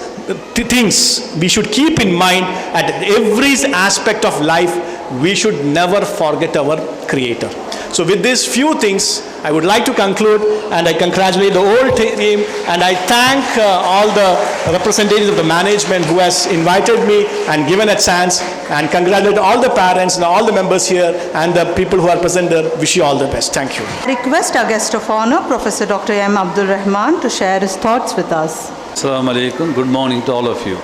Speaker 7: things we should keep in mind at every aspect of life. We should never forget our creator. So with these few things, I would like to conclude, and I congratulate the whole team, and I thank all the representatives of the management who has invited me and given a chance, and congratulate all the parents and all the members here and the people who are present there. Wish you all the best. Thank you.
Speaker 1: I request our guest of honor, Professor Dr. M. Abdul Rahman, to share his thoughts with us.
Speaker 8: Assalamu alaikum. Good morning to all of you.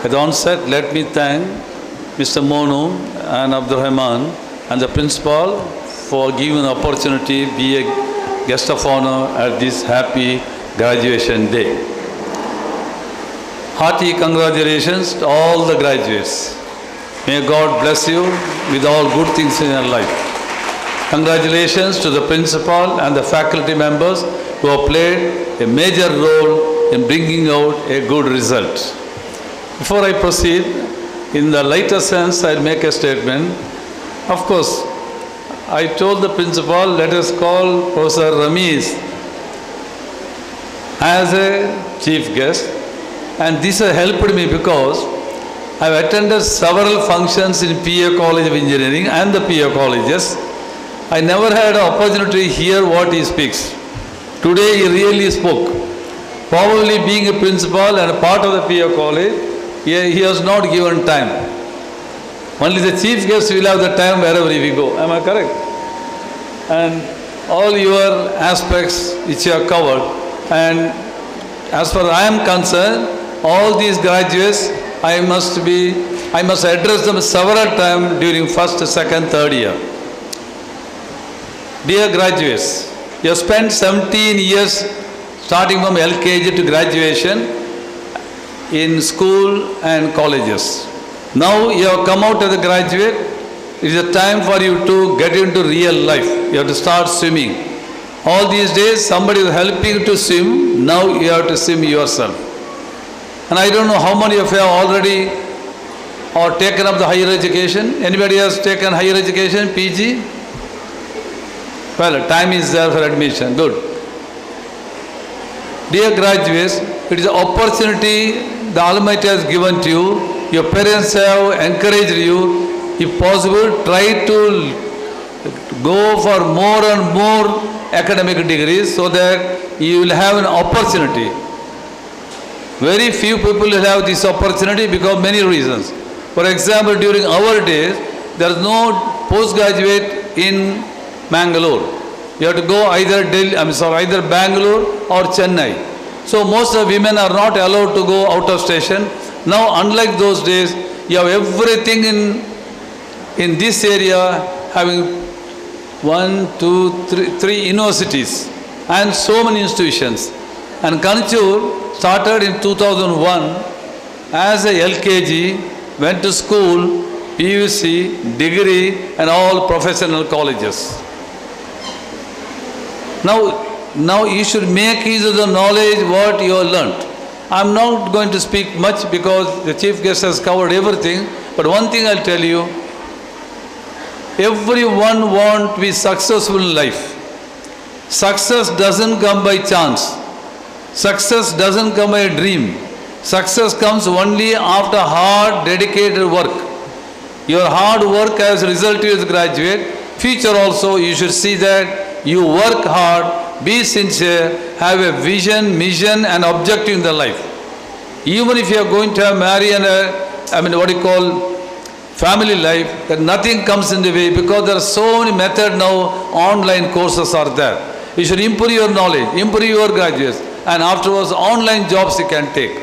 Speaker 8: At the onset, let me thank Mr. Monu and Abdul Rahman and the principal for giving an opportunity to be a guest of honor at this happy graduation day. Hearty congratulations to all the graduates. May God bless you with all good things in your life. Congratulations to the principal and the faculty members who have played a major role in bringing out a good result. Before I proceed, in the lighter sense, I'll make a statement. Of course, I told the principal, let us call Professor Ramiz as a chief guest. And this has helped me because I've attended several functions in PA College of Engineering and the PA colleges. I never had an opportunity to hear what he speaks. Today he really spoke. Probably being a principal and a part of the PA college, he has not given time. Only the chief guest will have the time wherever we go. Am I correct? And all your aspects which you have covered. And as far as I am concerned, all these graduates, I must address them several times during first, second, third year. Dear graduates, you have spent 17 years starting from LKG to graduation in school and colleges. Now you have come out as a graduate. It is a time for you to get into real life. You have to start swimming. All these days somebody is helping you to swim. Now you have to swim yourself. And I don't know how many of you have already or taken up the higher education. Anybody has taken higher education, PG? Well, time is there for admission. Good. Dear graduates, it is an opportunity the Almighty has given to you. Your parents have encouraged you. If possible, try to go for more and more academic degrees so that you will have an opportunity. Very few people will have this opportunity because of many reasons. For example, during our days, there is no postgraduate in Mangalore. You have to go either Bangalore or Chennai. So most of the women are not allowed to go out of station. Now, unlike those days, you have everything in this area, having 1, 2, 3 universities and so many institutions. And Kanachur started in 2001 as a LKG, went to school, PUC, degree and all professional colleges. Now you should make use of the knowledge what you have learnt. I am not going to speak much because the chief guest has covered everything. But one thing I'll tell you, everyone wants to be successful in life. Success doesn't come by chance. Success doesn't come by a dream. Success comes only after hard, dedicated work. Your hard work has resulted as a graduate. Future also, you should see that you work hard, be sincere, have a vision, mission and objective in the life. Even if you are going to marry and family life, that nothing comes in the way because there are so many methods now, online courses are there. You should improve your knowledge, improve your graduates, and afterwards online jobs you can take.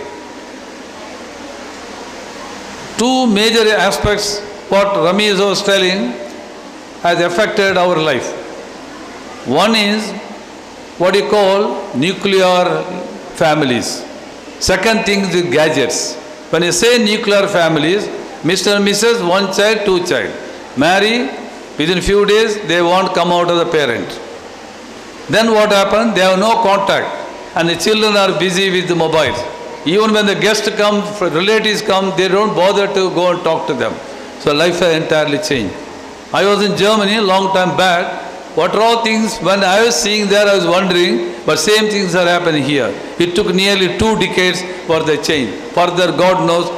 Speaker 8: Two major aspects what Ramesh was telling has affected our life. One is what you call nuclear families. Second thing is gadgets. When you say nuclear families, Mr. and Mrs., one child, two child. Marry, within few days they won't come out of the parent. Then what happens? They have no contact and the children are busy with the mobiles. Even when the guests come, relatives come, they don't bother to go and talk to them. So life has entirely changed. I was in Germany a long time back. What are all things, when I was seeing there, I was wondering, but same things are happening here. It took nearly 2 decades for the change. Further, God knows,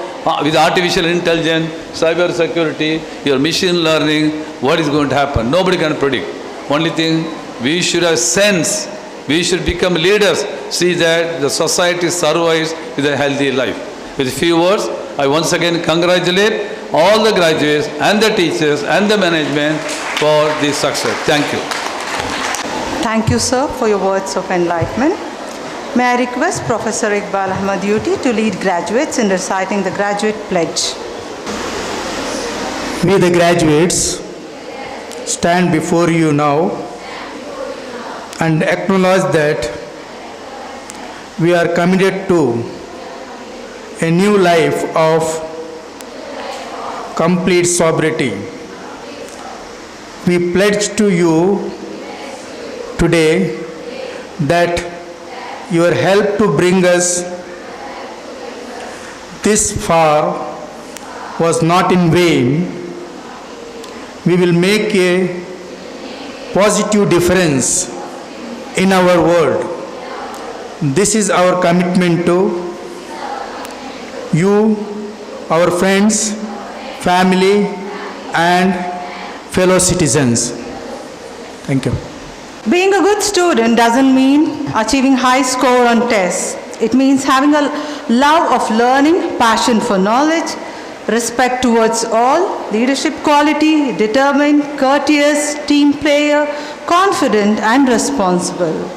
Speaker 8: with artificial intelligence, cyber security, your machine learning, what is going to happen? Nobody can predict. Only thing, we should have sense. We should become leaders. See that the society survives with a healthy life. With few words, I once again congratulate all the graduates and the teachers and the management for this success. Thank you.
Speaker 1: Thank you, sir, for your words of enlightenment. May I request Professor Iqbal Ahmad Yuti to lead graduates in reciting the graduate pledge.
Speaker 3: We, the graduates, stand before you now and acknowledge that we are committed to a new life of complete sobriety. We pledge to you today that your help to bring us this far was not in vain. We will make a positive difference in our world. This is our commitment to you, our friends, family, and fellow citizens. Thank you.
Speaker 1: Being a good student doesn't mean achieving high score on tests. It means having a love of learning, passion for knowledge, respect towards all, leadership quality, determined, courteous, team player, confident and responsible.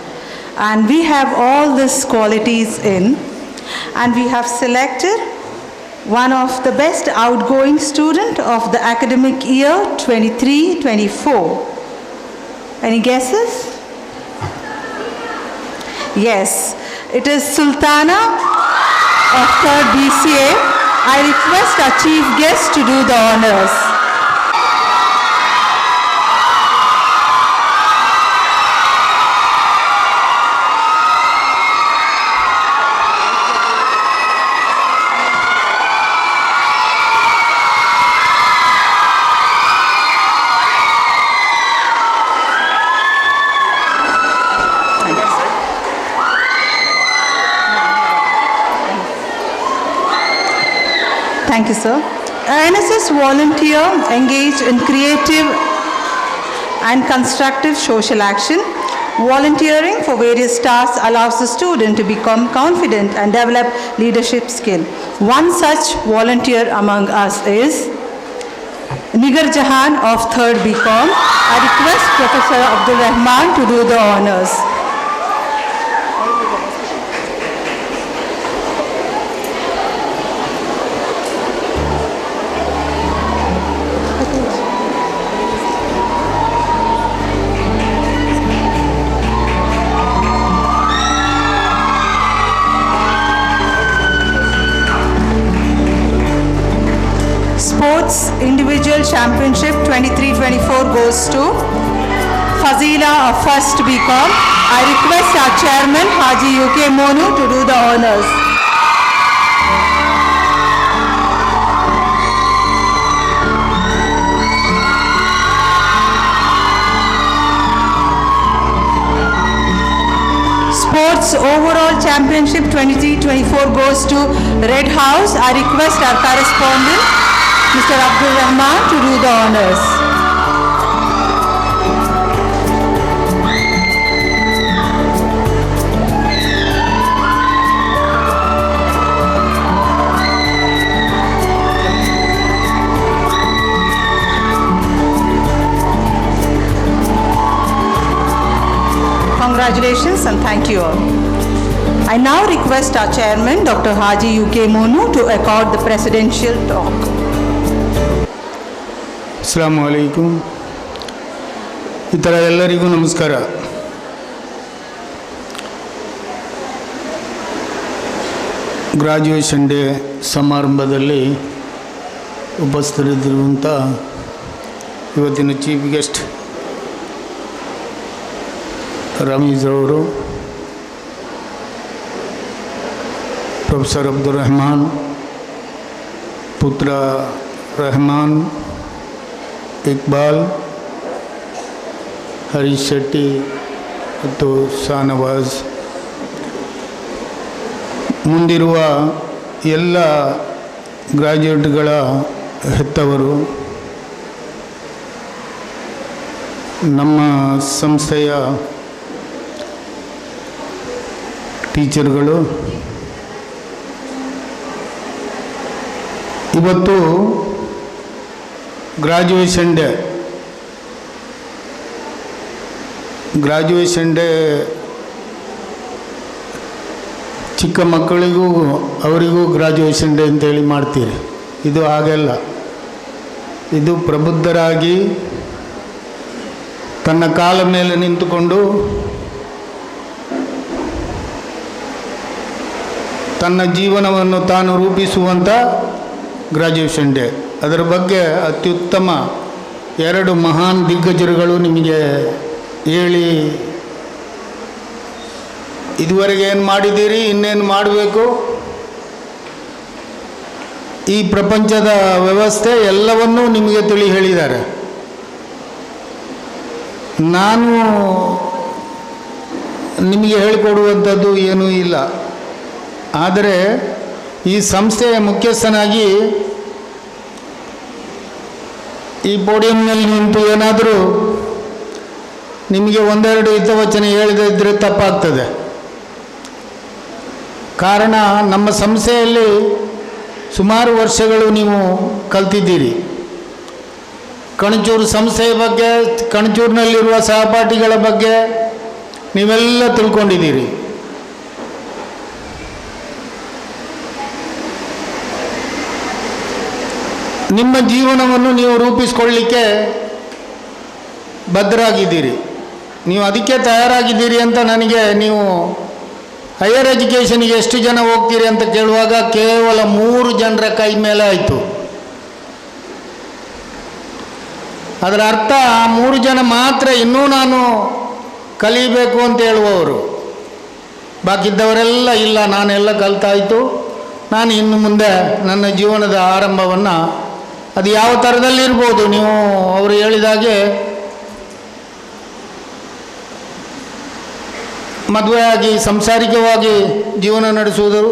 Speaker 1: And we have all these qualities in, and we have selected one of the best outgoing student of the academic year 23-24. Any guesses? Yes, it is Sultana of 3rd BCA. I request our chief guest to do the honors. Thank you, sir. NSS volunteer engaged in creative and constructive social action. Volunteering for various tasks allows the student to become confident and develop leadership skill. One such volunteer among us is Nigar Jahan of 3rd BCom. I request Professor Abdul Rahman to do the honors. Sports Individual Championship 23-24 goes to Fazila of 1st BCom. I request our chairman Haji UK Monu to do the honors. Sports Sports Overall Championship 23-24 goes to Red House. I request our correspondent, Mr. Abdul Rahman, to do the honors. Congratulations and thank you all. I now request our chairman, Dr. Haji UK Monu, to accord the presidential talk.
Speaker 3: ಅಸ್ಸಲಾಮು ಅಲೈಕುಮ್. ಇತರ ಎಲ್ಲರಿಗೂ ನಮಸ್ಕಾರ. Graduation day ಸಮಾರಂಭದಲ್ಲಿ ಉಪಸ್ಥಿತರಿರುವಂಥ ಇವತ್ತಿನ chief guest Rameez ಅವರು, professor Abdul Rahman, ಪುತ್ರ ರೆಹಮಾನ್, ಇಕ್ಬಾಲ್, ಹರೀಶ್ ಶೆಟ್ಟಿ ಮತ್ತು ಶಾನವಾಜ್, ಮುಂದಿರುವ ಎಲ್ಲ ಗ್ರಾಜ್ಯುಯೇಟ್ಗಳ ಹೆತ್ತವರು, ನಮ್ಮ ಸಂಸ್ಥೆಯ ಟೀಚರ್ಗಳು, ಇವತ್ತು ಗ್ರಾಜ್ಯುಯೇಷನ್ ಡೇ ಚಿಕ್ಕ ಮಕ್ಕಳಿಗೂ ಅವರಿಗೂ ಗ್ರಾಜ್ಯುಯೇಷನ್ ಡೇ ಅಂತೇಳಿ ಮಾಡ್ತೀರಿ. ಇದು ಹಾಗೆಲ್ಲ. ಇದು ಪ್ರಬುದ್ಧರಾಗಿ ತನ್ನ ಕಾಲ ಮೇಲೆ ನಿಂತುಕೊಂಡು ತನ್ನ ಜೀವನವನ್ನು ತಾನು ರೂಪಿಸುವಂಥ ಗ್ರಾಜ್ಯುಯೇಷನ್ ಡೇ. ಅದರ ಬಗ್ಗೆ ಅತ್ಯುತ್ತಮ 2 ಮಹಾನ್ ದಿಗ್ಗಜರುಗಳು ನಿಮಗೆ ಹೇಳಿ ಇದುವರೆಗೆ ಏನು ಮಾಡಿದ್ದೀರಿ, ಇನ್ನೇನು ಮಾಡಬೇಕು, ಈ ಪ್ರಪಂಚದ ವ್ಯವಸ್ಥೆ ಎಲ್ಲವನ್ನೂ ನಿಮಗೆ ತಿಳಿ ಹೇಳಿದ್ದಾರೆ. ನಾನು ನಿಮಗೆ ಹೇಳಿಕೊಡುವಂಥದ್ದು ಏನೂ ಇಲ್ಲ. ಆದರೆ ಈ ಸಂಸ್ಥೆಯ ಮುಖ್ಯಸ್ಥನಾಗಿ ಈ ಪೋಡಿಯಂನಲ್ಲಿ ನಿಂತು ಏನಾದರೂ ನಿಮಗೆ ಒಂದೆರಡು ಹಿತವಚನ ಹೇಳದಿದ್ದರೆ ತಪ್ಪಾಗ್ತದೆ. ಕಾರಣ, ನಮ್ಮ ಸಂಸ್ಥೆಯಲ್ಲಿ ಸುಮಾರು ವರ್ಷಗಳು ನೀವು ಕಲ್ತಿದ್ದೀರಿ. ಕಣಚೂರು ಸಂಸ್ಥೆಯ ಬಗ್ಗೆ, ಕಣಚೂರಿನಲ್ಲಿರುವ ಸಹಪಾಠಿಗಳ ಬಗ್ಗೆ ನೀವೆಲ್ಲ ತಿಳ್ಕೊಂಡಿದ್ದೀರಿ. ನಿಮ್ಮ ಜೀವನವನ್ನು ನೀವು ರೂಪಿಸ್ಕೊಳ್ಳಿಕ್ಕೆ ಬದ್ಧರಾಗಿದ್ದೀರಿ. ನೀವು ಅದಕ್ಕೆ ತಯಾರಾಗಿದ್ದೀರಿ ಅಂತ ನನಗೆ ನೀವು ಹೈಯರ್ ಎಜುಕೇಷನ್ಗೆ ಎಷ್ಟು ಜನ ಹೋಗ್ತೀರಿ ಅಂತ ಕೇಳುವಾಗ ಕೇವಲ 3 ಜನರ ಕೈ ಮೇಲೆ ಆಯಿತು. ಅದರ ಅರ್ಥ 3 ಜನ ಮಾತ್ರ ಇನ್ನೂ ನಾನು ಕಲಿಬೇಕು ಅಂತ ಹೇಳುವವರು. ಬಾಕಿದ್ದವರೆಲ್ಲ ಇಲ್ಲ, ನಾನೆಲ್ಲ ಕಲಿತಾಯಿತು, ನಾನು ಇನ್ನು ಮುಂದೆ ನನ್ನ ಜೀವನದ ಆರಂಭವನ್ನು ಅದು ಯಾವ ಥರದಲ್ಲಿರ್ಬೋದು. ನೀವು ಅವರು ಹೇಳಿದಾಗೆ ಮದುವೆಯಾಗಿ ಸಂಸಾರಿಕವಾಗಿ ಜೀವನ ನಡೆಸುವುದು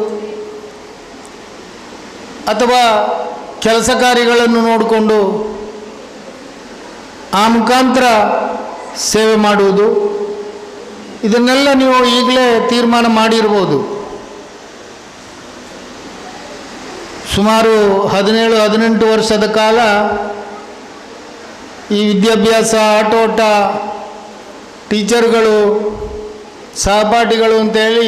Speaker 3: ಅಥವಾ ಕೆಲಸ ಕಾರ್ಯಗಳನ್ನು ನೋಡಿಕೊಂಡು ಆ ಮುಖಾಂತರ ಸೇವೆ ಮಾಡುವುದು, ಇದನ್ನೆಲ್ಲ ನೀವು ಈಗಲೇ ತೀರ್ಮಾನ ಮಾಡಿರ್ಬೋದು. ಸುಮಾರು 17-18 ವರ್ಷದ ಕಾಲ ಈ ವಿದ್ಯಾಭ್ಯಾಸ, ಆಟೋಟ, ಟೀಚರ್ಗಳು, ಸಹಪಾಠಿಗಳು ಅಂತೇಳಿ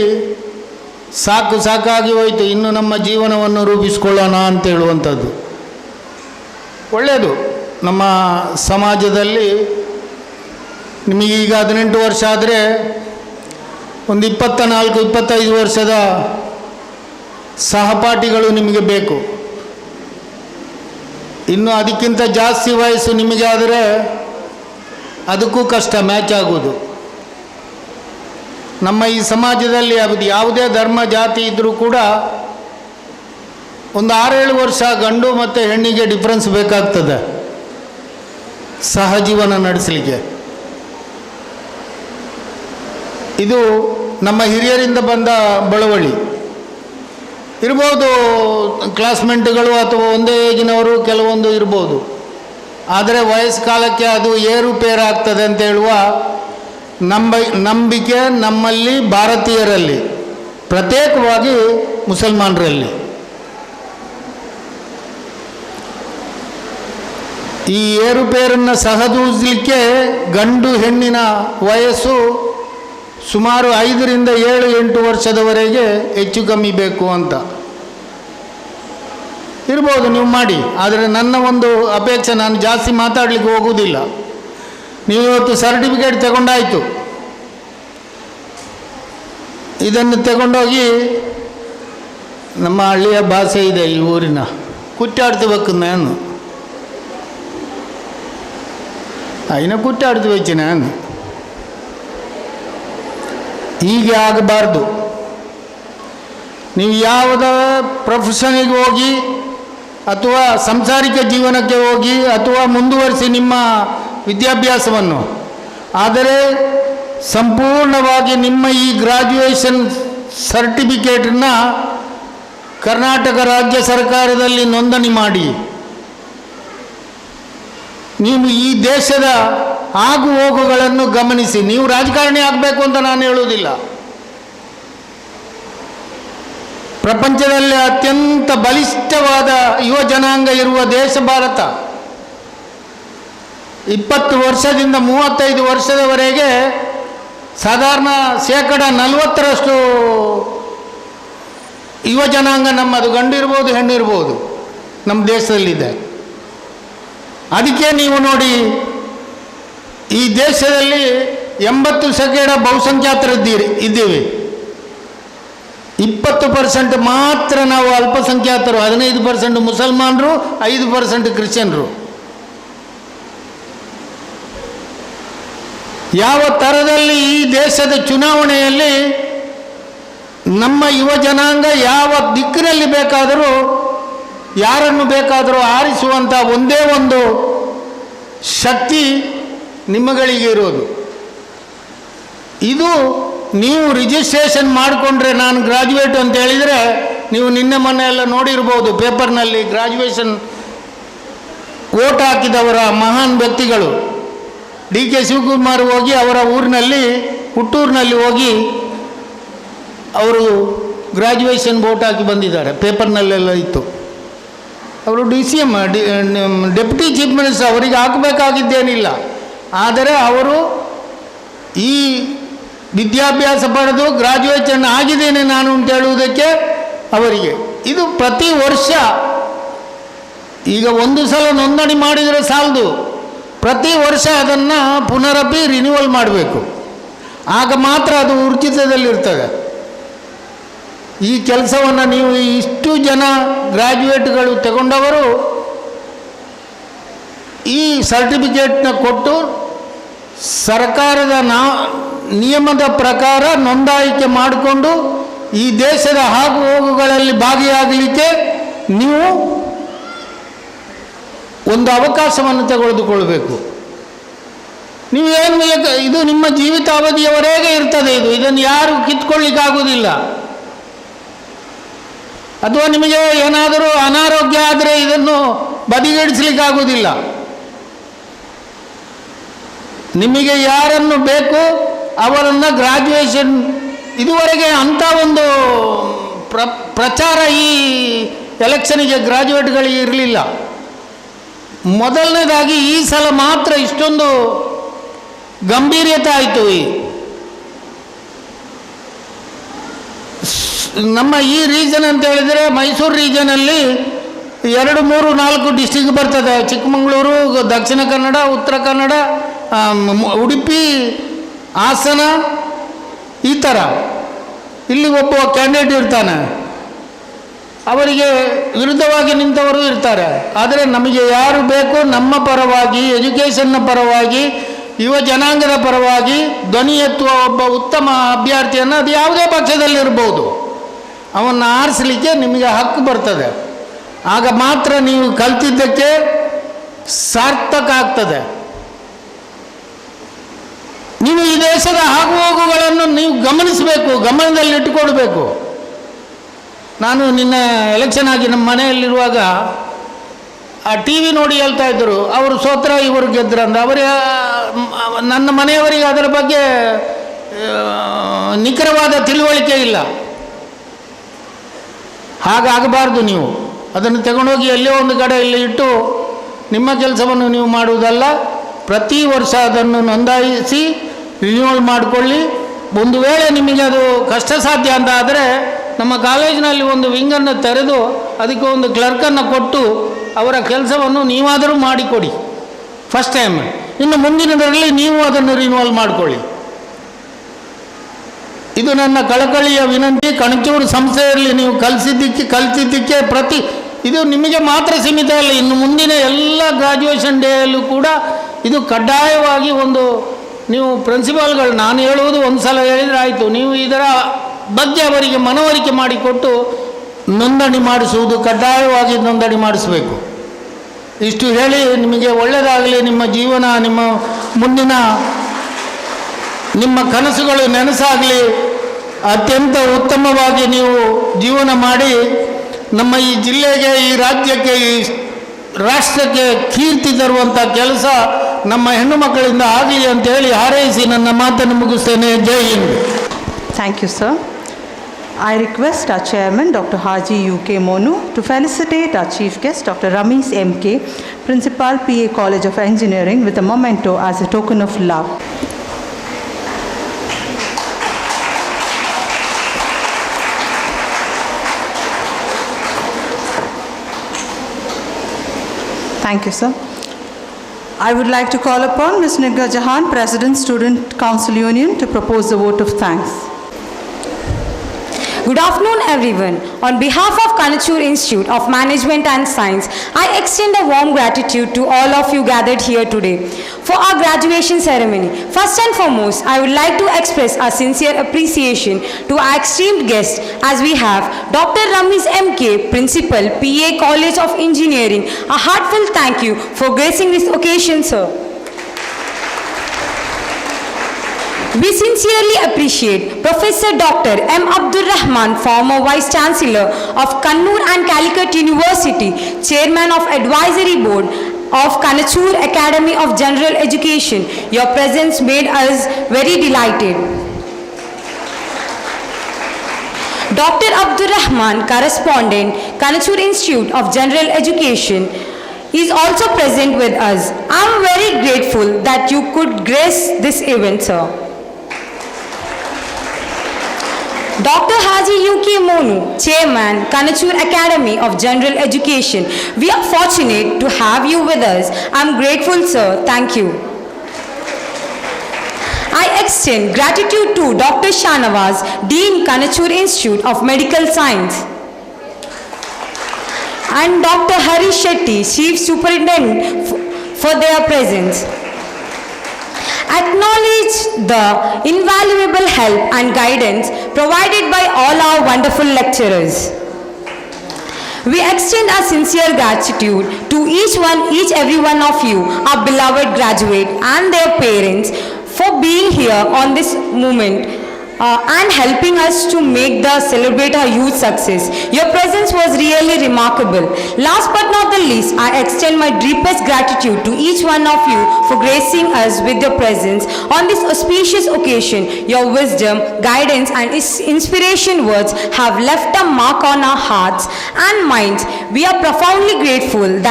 Speaker 3: ಸಾಕಾಗಿ ಹೋಯಿತು. ಇನ್ನು ನಮ್ಮ ಜೀವನವನ್ನು ರೂಪಿಸ್ಕೊಳ್ಳೋಣ ಅಂತ ಹೇಳುವಂಥದ್ದು ಒಳ್ಳೆಯದು. ನಮ್ಮ ಸಮಾಜದಲ್ಲಿ ನಿಮಗೀಗ 18 ವರ್ಷ ಆದರೆ ಒಂದು 24-25 ವರ್ಷದ ಸಹಪಾಠಿಗಳು ನಿಮಗೆ ಬೇಕು. ಇನ್ನು ಅದಕ್ಕಿಂತ ಜಾಸ್ತಿ ವಯಸ್ಸು ನಿಮಗೆ ಆದರೆ ಅದಕ್ಕೂ ಕಷ್ಟ ಮ್ಯಾಚ್ ಆಗೋದು. ನಮ್ಮ ಈ ಸಮಾಜದಲ್ಲಿ ಅದು ಯಾವುದೇ ಧರ್ಮ ಜಾತಿ ಇದ್ದರೂ ಕೂಡ ಒಂದು 6-7 ವರ್ಷ ಗಂಡು ಮತ್ತು ಹೆಣ್ಣಿಗೆ ಡಿಫ್ರೆನ್ಸ್ ಬೇಕಾಗ್ತದೆ ಸಹಜೀವನ ನಡೆಸಲಿಕ್ಕೆ. ಇದು ನಮ್ಮ ಹಿರಿಯರಿಂದ ಬಂದ ಬಳವಳಿ ಇರ್ಬೋದು, ಕ್ಲಾಸ್ಮೇಟ್ಗಳು ಅಥವಾ ಒಂದೇ ಏಜಿನವರು ಕೆಲವೊಂದು ಇರ್ಬೋದು. ಆದರೆ ವಯಸ್ಸು ಕಾಲಕ್ಕೆ ಅದು ಏರುಪೇರಾಗ್ತದೆ ಅಂತ ಹೇಳುವ ನಂಬಿಕೆ ನಮ್ಮಲ್ಲಿ ಭಾರತೀಯರಲ್ಲಿ, ಪ್ರತ್ಯೇಕವಾಗಿ ಮುಸಲ್ಮಾನರಲ್ಲಿ. ಈ ಏರುಪೇರನ್ನು ಸಹದೂಸಲಿಕ್ಕೆ ಗಂಡು ಹೆಣ್ಣಿನ ವಯಸ್ಸು ಸುಮಾರು 5 ರಿಂದ 7-8 ವರ್ಷದವರೆಗೆ ಹೆಚ್ಚು ಕಮ್ಮಿ ಬೇಕು ಅಂತ ಇರ್ಬೋದು, ನೀವು ಮಾಡಿ. ಆದರೆ ನನ್ನ ಒಂದು ಅಪೇಕ್ಷೆ, ನಾನು ಜಾಸ್ತಿ ಮಾತಾಡಲಿಕ್ಕೆ ಹೋಗುವುದಿಲ್ಲ. ನೀವು ಇವತ್ತು ಸರ್ಟಿಫಿಕೇಟ್ ತಗೊಂಡಾಯಿತು, ಇದನ್ನು ತಗೊಂಡೋಗಿ ನಮ್ಮ ಹಳ್ಳಿಯ ಭಾಷೆ ಇದೆ ಈ ಊರಿನ, ಕುಟ್ಟಾಡ್ತಬೇಕು ನಾನು అయినా ಕುಟ್ಟಾಡ್ತು ವೆಚ್ಚ ನಾನು. ಹೀಗೆ ಆಗಬಾರ್ದು. ನೀವು ಯಾವುದೇ ಪ್ರೊಫೆಷನಿಗೆ ಹೋಗಿ ಅಥವಾ ಸಂಸಾರಿಕ ಜೀವನಕ್ಕೆ ಹೋಗಿ ಅಥವಾ ಮುಂದುವರಿಸಿ ನಿಮ್ಮ ವಿದ್ಯಾಭ್ಯಾಸವನ್ನು, ಆದರೆ ಸಂಪೂರ್ಣವಾಗಿ ನಿಮ್ಮ ಈ ಗ್ರಾಜ್ಯುಯೇಷನ್ ಸರ್ಟಿಫಿಕೇಟನ್ನು ಕರ್ನಾಟಕ ರಾಜ್ಯ ಸರ್ಕಾರದಲ್ಲಿ ನೋಂದಣಿ ಮಾಡಿ. ನೀವು ಈ ದೇಶದ ಆಗು ಹೋಗುಗಳನ್ನು ಗಮನಿಸಿ. ನೀವು ರಾಜಕಾರಣಿ ಆಗಬೇಕು ಅಂತ ನಾನು ಹೇಳುವುದಿಲ್ಲ. ಪ್ರಪಂಚದಲ್ಲಿ ಅತ್ಯಂತ ಬಲಿಷ್ಠವಾದ ಯುವ ಜನಾಂಗ ಇರುವ ದೇಶ ಭಾರತ. 20 ವರ್ಷದಿಂದ 35 ವರ್ಷದವರೆಗೆ ಸಾಧಾರಣ 40% ಯುವ ಜನಾಂಗ ನಮ್ಮದು, ಗಂಡಿರ್ಬೋದು ಹೆಣ್ಣಿರ್ಬೋದು, ನಮ್ಮ ದೇಶದಲ್ಲಿದೆ. ಅದಕ್ಕೆ ನೀವು ನೋಡಿ, ಈ ದೇಶದಲ್ಲಿ 80% ಬಹುಸಂಖ್ಯಾತರಿದ್ದೀವಿ, 20% ಮಾತ್ರ ನಾವು ಅಲ್ಪಸಂಖ್ಯಾತರು, 15% ಮುಸಲ್ಮಾನರು, 5% ಕ್ರಿಶ್ಚಿಯನ್ರು. ಯಾವ ಥರದಲ್ಲಿ ಈ ದೇಶದ ಚುನಾವಣೆಯಲ್ಲಿ ನಮ್ಮ ಯುವ ಜನಾಂಗ ಯಾವ ದಿಕ್ಕಿನಲ್ಲಿ ಬೇಕಾದರೂ ಯಾರನ್ನು ಬೇಕಾದರೂ ಆರಿಸುವಂಥ ಒಂದೇ ಒಂದು ಶಕ್ತಿ ನಿಮ್ಮಗಳಿಗೆ ಇರೋದು. ಇದು ನೀವು ರಿಜಿಸ್ಟ್ರೇಷನ್ ಮಾಡಿಕೊಂಡ್ರೆ, ನಾನು ಗ್ರಾಜ್ಯುಯೇಟ್ ಅಂತ ಹೇಳಿದರೆ, ನೀವು ನಿನ್ನೆ ಮೊನ್ನೆ ಎಲ್ಲ ನೋಡಿರ್ಬೋದು ಪೇಪರ್ನಲ್ಲಿ, ಗ್ರಾಜ್ಯುಯೇಷನ್ ವೋಟ್ ಹಾಕಿದವರ ಮಹಾನ್ ವ್ಯಕ್ತಿಗಳು DK ಶಿವಕುಮಾರ್ ಹೋಗಿ ಅವರ ಊರಿನಲ್ಲಿ, ಹುಟ್ಟೂರಿನಲ್ಲಿ ಹೋಗಿ ಅವರು ಗ್ರಾಜ್ಯುಯೇಷನ್ ವೋಟ್ ಹಾಕಿ ಬಂದಿದ್ದಾರೆ, ಪೇಪರ್ನಲ್ಲೆಲ್ಲ ಇತ್ತು. ಅವರು DCM ಡೆಪ್ಯೂಟಿ ಚೀಫ್ ಮಿನಿಸ್ಟರ್, ಅವರಿಗೆ ಹಾಕಬೇಕಾಗಿದ್ದೇನಿಲ್ಲ. ಆದರೆ ಅವರು ಈ ವಿದ್ಯಾಭ್ಯಾಸ ಪಡೆದು ಗ್ರಾಜ್ಯುಯೇಷನ್ ಆಗಿದ್ದೇನೆ ನಾನು ಅಂತ ಹೇಳುವುದಕ್ಕೆ ಅವರಿಗೆ ಇದು ಪ್ರತಿ ವರ್ಷ, ಈಗ ಒಂದು ಸಲ ನೋಂದಣಿ ಮಾಡಿದರೆ ಸಾಲದು, ಪ್ರತಿ ವರ್ಷ ಅದನ್ನು ಪುನರಪಿ ರಿನ್ಯೂವಲ್ ಮಾಡಬೇಕು. ಆಗ ಮಾತ್ರ ಅದು ಊರ್ಜಿತದಲ್ಲಿರ್ತದೆ. ಈ ಕೆಲಸವನ್ನು ನೀವು ಇಷ್ಟು ಜನ ಗ್ರಾಜ್ಯುಯೇಟ್ಗಳು ತಗೊಂಡವರು ಈ ಸರ್ಟಿಫಿಕೇಟ್ನ ಕೊಟ್ಟು ಸರ್ಕಾರದ ನಿಯಮದ ಪ್ರಕಾರ ನೋಂದಾಯಿಕೆ ಮಾಡಿಕೊಂಡು ಈ ದೇಶದ ಆಗು ಹೋಗುಗಳಲ್ಲಿ ಭಾಗಿಯಾಗಲಿಕ್ಕೆ ನೀವು ಒಂದು ಅವಕಾಶವನ್ನು ತೆಗೆದುಕೊಳ್ಬೇಕು. ನೀವೇನು, ಇದು ನಿಮ್ಮ ಜೀವಿತಾವಧಿಯವರೆಗೆ ಇರ್ತದೆ. ಇದನ್ನು ಯಾರು ಕಿತ್ಕೊಳ್ಳಿಕ್ಕಾಗೋದಿಲ್ಲ. ಅಥವಾ ನಿಮಗೆ ಏನಾದರೂ ಅನಾರೋಗ್ಯ ಆದರೆ ಇದನ್ನು ಬದಿಗಿಡಿಸಲಿಕ್ಕಾಗೋದಿಲ್ಲ. ನಿಮಗೆ ಯಾರನ್ನು ಬೇಕು ಅವರನ್ನು ಗ್ರಾಜ್ಯುಯೇಷನ್, ಇದುವರೆಗೆ ಅಂಥ ಒಂದು ಪ್ರಚಾರ ಈ ಎಲೆಕ್ಷನಿಗೆ ಗ್ರಾಜ್ಯುಯೇಟ್ಗಳಿಗೆ ಇರಲಿಲ್ಲ. ಮೊದಲನೇದಾಗಿ ಈ ಸಲ ಮಾತ್ರ ಇಷ್ಟೊಂದು ಗಂಭೀರ್ಯತೆ ಆಯಿತು. ನಮ್ಮ ಈ ರೀಜನ್ ಅಂತ ಹೇಳಿದರೆ, ಮೈಸೂರು ರೀಜನಲ್ಲಿ 2, 3, 4 ಡಿಸ್ಟಿಕ್ ಬರ್ತದೆ. ಚಿಕ್ಕಮಗಳೂರು, ದಕ್ಷಿಣ ಕನ್ನಡ, ಉತ್ತರ ಕನ್ನಡ, ಉಡುಪಿ, ಹಾಸನ, ಈ ಥರ. ಇಲ್ಲಿ ಒಬ್ಬ ಕ್ಯಾಂಡಿಡೇಟ್ ಇರ್ತಾನೆ, ಅವರಿಗೆ ವಿರುದ್ಧವಾಗಿ ನಿಂತವರು ಇರ್ತಾರೆ. ಆದರೆ ನಮಗೆ ಯಾರು ಬೇಕು, ನಮ್ಮ ಪರವಾಗಿ, ಎಜುಕೇಷನ್ನ ಪರವಾಗಿ, ಯುವ ಜನಾಂಗದ ಪರವಾಗಿ ಧ್ವನಿ ಎತ್ತುವ ಒಬ್ಬ ಉತ್ತಮ ಅಭ್ಯರ್ಥಿಯನ್ನು, ಅದು ಯಾವುದೇ ಪಕ್ಷದಲ್ಲಿರ್ಬೋದು, ಅವನ್ನು ಆರಿಸಲಿಕ್ಕೆ ನಿಮಗೆ ಹಕ್ಕು ಬರ್ತದೆ. ಆಗ ಮಾತ್ರ ನೀವು ಕಲ್ತಿದ್ದಕ್ಕೆ ಸಾರ್ಥಕ ಆಗ್ತದೆ. ನೀವು
Speaker 9: ಈ ದೇಶದ ಆಗುಹೋಗುಗಳನ್ನು ನೀವು ಗಮನಿಸಬೇಕು, ಗಮನದಲ್ಲಿಟ್ಟುಕೊಳ್ಬೇಕು. ನಾನು ನಿನ್ನೆ ಎಲೆಕ್ಷನ್ ಆಗಿ ನಮ್ಮ ಮನೆಯಲ್ಲಿರುವಾಗ ಆ ಟಿ ವಿ ನೋಡಿ ಹೇಳ್ತಾ ಇದ್ದರು, ಅವರು ಸೋತ್ರ ಇವರು ಗೆದ್ರಂದ. ನನ್ನ ಮನೆಯವರಿಗೆ ಅದರ ಬಗ್ಗೆ ನಿಖರವಾದ ತಿಳುವಳಿಕೆ ಇಲ್ಲ. ಹಾಗಾಗಬಾರ್ದು. ನೀವು ಅದನ್ನು ತಗೊಂಡೋಗಿ ಎಲ್ಲೋ ಒಂದು ಕಡೆ ಇಲ್ಲಿ ಇಟ್ಟು ನಿಮ್ಮ ಕೆಲಸವನ್ನು ನೀವು ಮಾಡುವುದಲ್ಲ. ಪ್ರತಿ ವರ್ಷ ಅದನ್ನು ನೋಂದಾಯಿಸಿ ರಿನ್ಯೂವಲ್ ಮಾಡಿಕೊಳ್ಳಿ. ಒಂದು ವೇಳೆ ನಿಮಗೆ ಅದು ಕಷ್ಟ ಸಾಧ್ಯ ಅಂತ ಆದರೆ ನಮ್ಮ ಕಾಲೇಜಿನಲ್ಲಿ ಒಂದು ವಿಂಗನ್ನು ತೆರೆದು ಅದಕ್ಕೆ ಒಂದು ಕ್ಲರ್ಕನ್ನು ಕೊಟ್ಟು ಅವರ ಕೆಲಸವನ್ನು ನೀವಾದರೂ ಮಾಡಿಕೊಡಿ ಫಸ್ಟ್ ಟೈಮ್. ಇನ್ನು ಮುಂದಿನದರಲ್ಲಿ ನೀವು ಅದನ್ನು ರಿನ್ಯೂವಲ್ ಮಾಡಿಕೊಳ್ಳಿ. ಇದು ನನ್ನ ಕಳಕಳಿಯ ವಿನಂತಿ. ಕಣಚೂರು ಸಂಸ್ಥೆಯಲ್ಲಿ ನೀವು ಕಲಿಸಿದ್ದಕ್ಕೆ ಇದು ನಿಮಗೆ ಮಾತ್ರ ಸೀಮಿತ ಅಲ್ಲ, ಇನ್ನು ಮುಂದಿನ ಎಲ್ಲ ಗ್ರ್ಯಾಜುಯೇಷನ್ ಡೇಯಲ್ಲೂ ಕೂಡ ಇದು ಕಡ್ಡಾಯವಾಗಿ ನೀವು ಪ್ರಿನ್ಸಿಪಾಲ್ಗಳು, ನಾನು ಹೇಳುವುದು ಒಂದು ಸಲ ಹೇಳಿದರೆ ಆಯಿತು, ನೀವು ಇದರ ಬಗ್ಗೆ ಅವರಿಗೆ ಮನವರಿಕೆ ಮಾಡಿಕೊಟ್ಟು ನೋಂದಣಿ ಮಾಡಿಸುವುದು, ಕಡ್ಡಾಯವಾಗಿ ನೋಂದಣಿ ಮಾಡಿಸಬೇಕು. ಇಷ್ಟು ಹೇಳಿ ನಿಮಗೆ ಒಳ್ಳೆಯದಾಗಲಿ. ನಿಮ್ಮ ಜೀವನ, ನಿಮ್ಮ ಮುಂದಿನ ನಿಮ್ಮ ಕನಸುಗಳು ನನಸಾಗಲಿ. ಅತ್ಯಂತ ಉತ್ತಮವಾಗಿ ನೀವು ಜೀವನ ಮಾಡಿ ನಮ್ಮ ಈ ಜಿಲ್ಲೆಗೆ, ಈ ರಾಜ್ಯಕ್ಕೆ, ಈ ರಾಷ್ಟ್ರಕ್ಕೆ ಕೀರ್ತಿ ತರುವಂಥ ಕೆಲಸ ನಮ್ಮ ಹೆಣ್ಣು ಮಕ್ಕಳಿಂದ ಆಗಲಿ ಅಂತೇಳಿ ಹಾರೈಸಿ ನನ್ನ ಮಾತನ್ನು ಮುಗಿಸ್ತೇನೆ. ಜೈ Hind.
Speaker 1: Thank you, sir. I request our chairman, Dr. Haji UK Monu, to felicitate our chief guest, Dr. Ramesh MK, Principal PA College of Engineering, with a memento as a token of love. Thank you, sir. I would like to call upon Ms. Nigha Jahan, President, Student Council Union, to propose the vote of thanks.
Speaker 10: Good afternoon, everyone. On behalf of Kanachur Institute of Management and Science, I extend a warm gratitude to all of you gathered here today for our graduation ceremony. First and foremost, I would like to express our sincere appreciation to our esteemed guests, as we have Dr. Ramesh MK, Principal, PA College of Engineering. A heartfelt thank you for gracing this occasion, sir. We sincerely appreciate Professor Dr. M. Abdul Rahman, former Vice Chancellor of Kannur and Calicut University, Chairman of Advisory Board of Kanachur Academy of General Education. Your presence made us very delighted. Dr. Abdul Rahman, Correspondent, Kanachur Institute of General Education, is also present with us. I am very grateful that you could grace this event, sir. Dr. Haji UK Monu, Chairman, Kanachur Academy of General Education. We are fortunate to have you with us. I am grateful, sir. Thank you. I extend gratitude to Dr. Shanawaz, Dean, Kanachur Institute of Medical Science, and Dr. Harish Shetty, Chief Superintendent, for their presence. Acknowledge the invaluable help and guidance provided by all our wonderful lecturers. We extend our sincere gratitude to each every one of you, our beloved graduate and their parents, for being here on this moment and helping us to celebrate our huge success. Your presence was really remarkable. Last but not the least, I extend my deepest gratitude to each one of you for gracing us with your presence on this auspicious occasion. Your wisdom, guidance and inspiration words have left a mark on our hearts and minds. We are profoundly grateful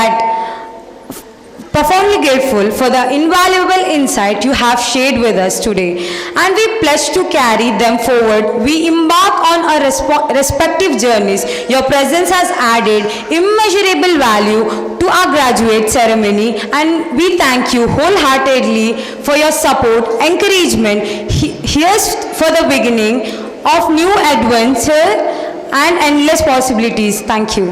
Speaker 10: for the invaluable insight you have shared with us today, and we pledge to carry them forward. We embark on our respective journeys. Your presence has added immeasurable value to our graduate ceremony, and we thank you wholeheartedly for your support, encouragement. Here's for the beginning of new adventure and endless possibilities. Thank you.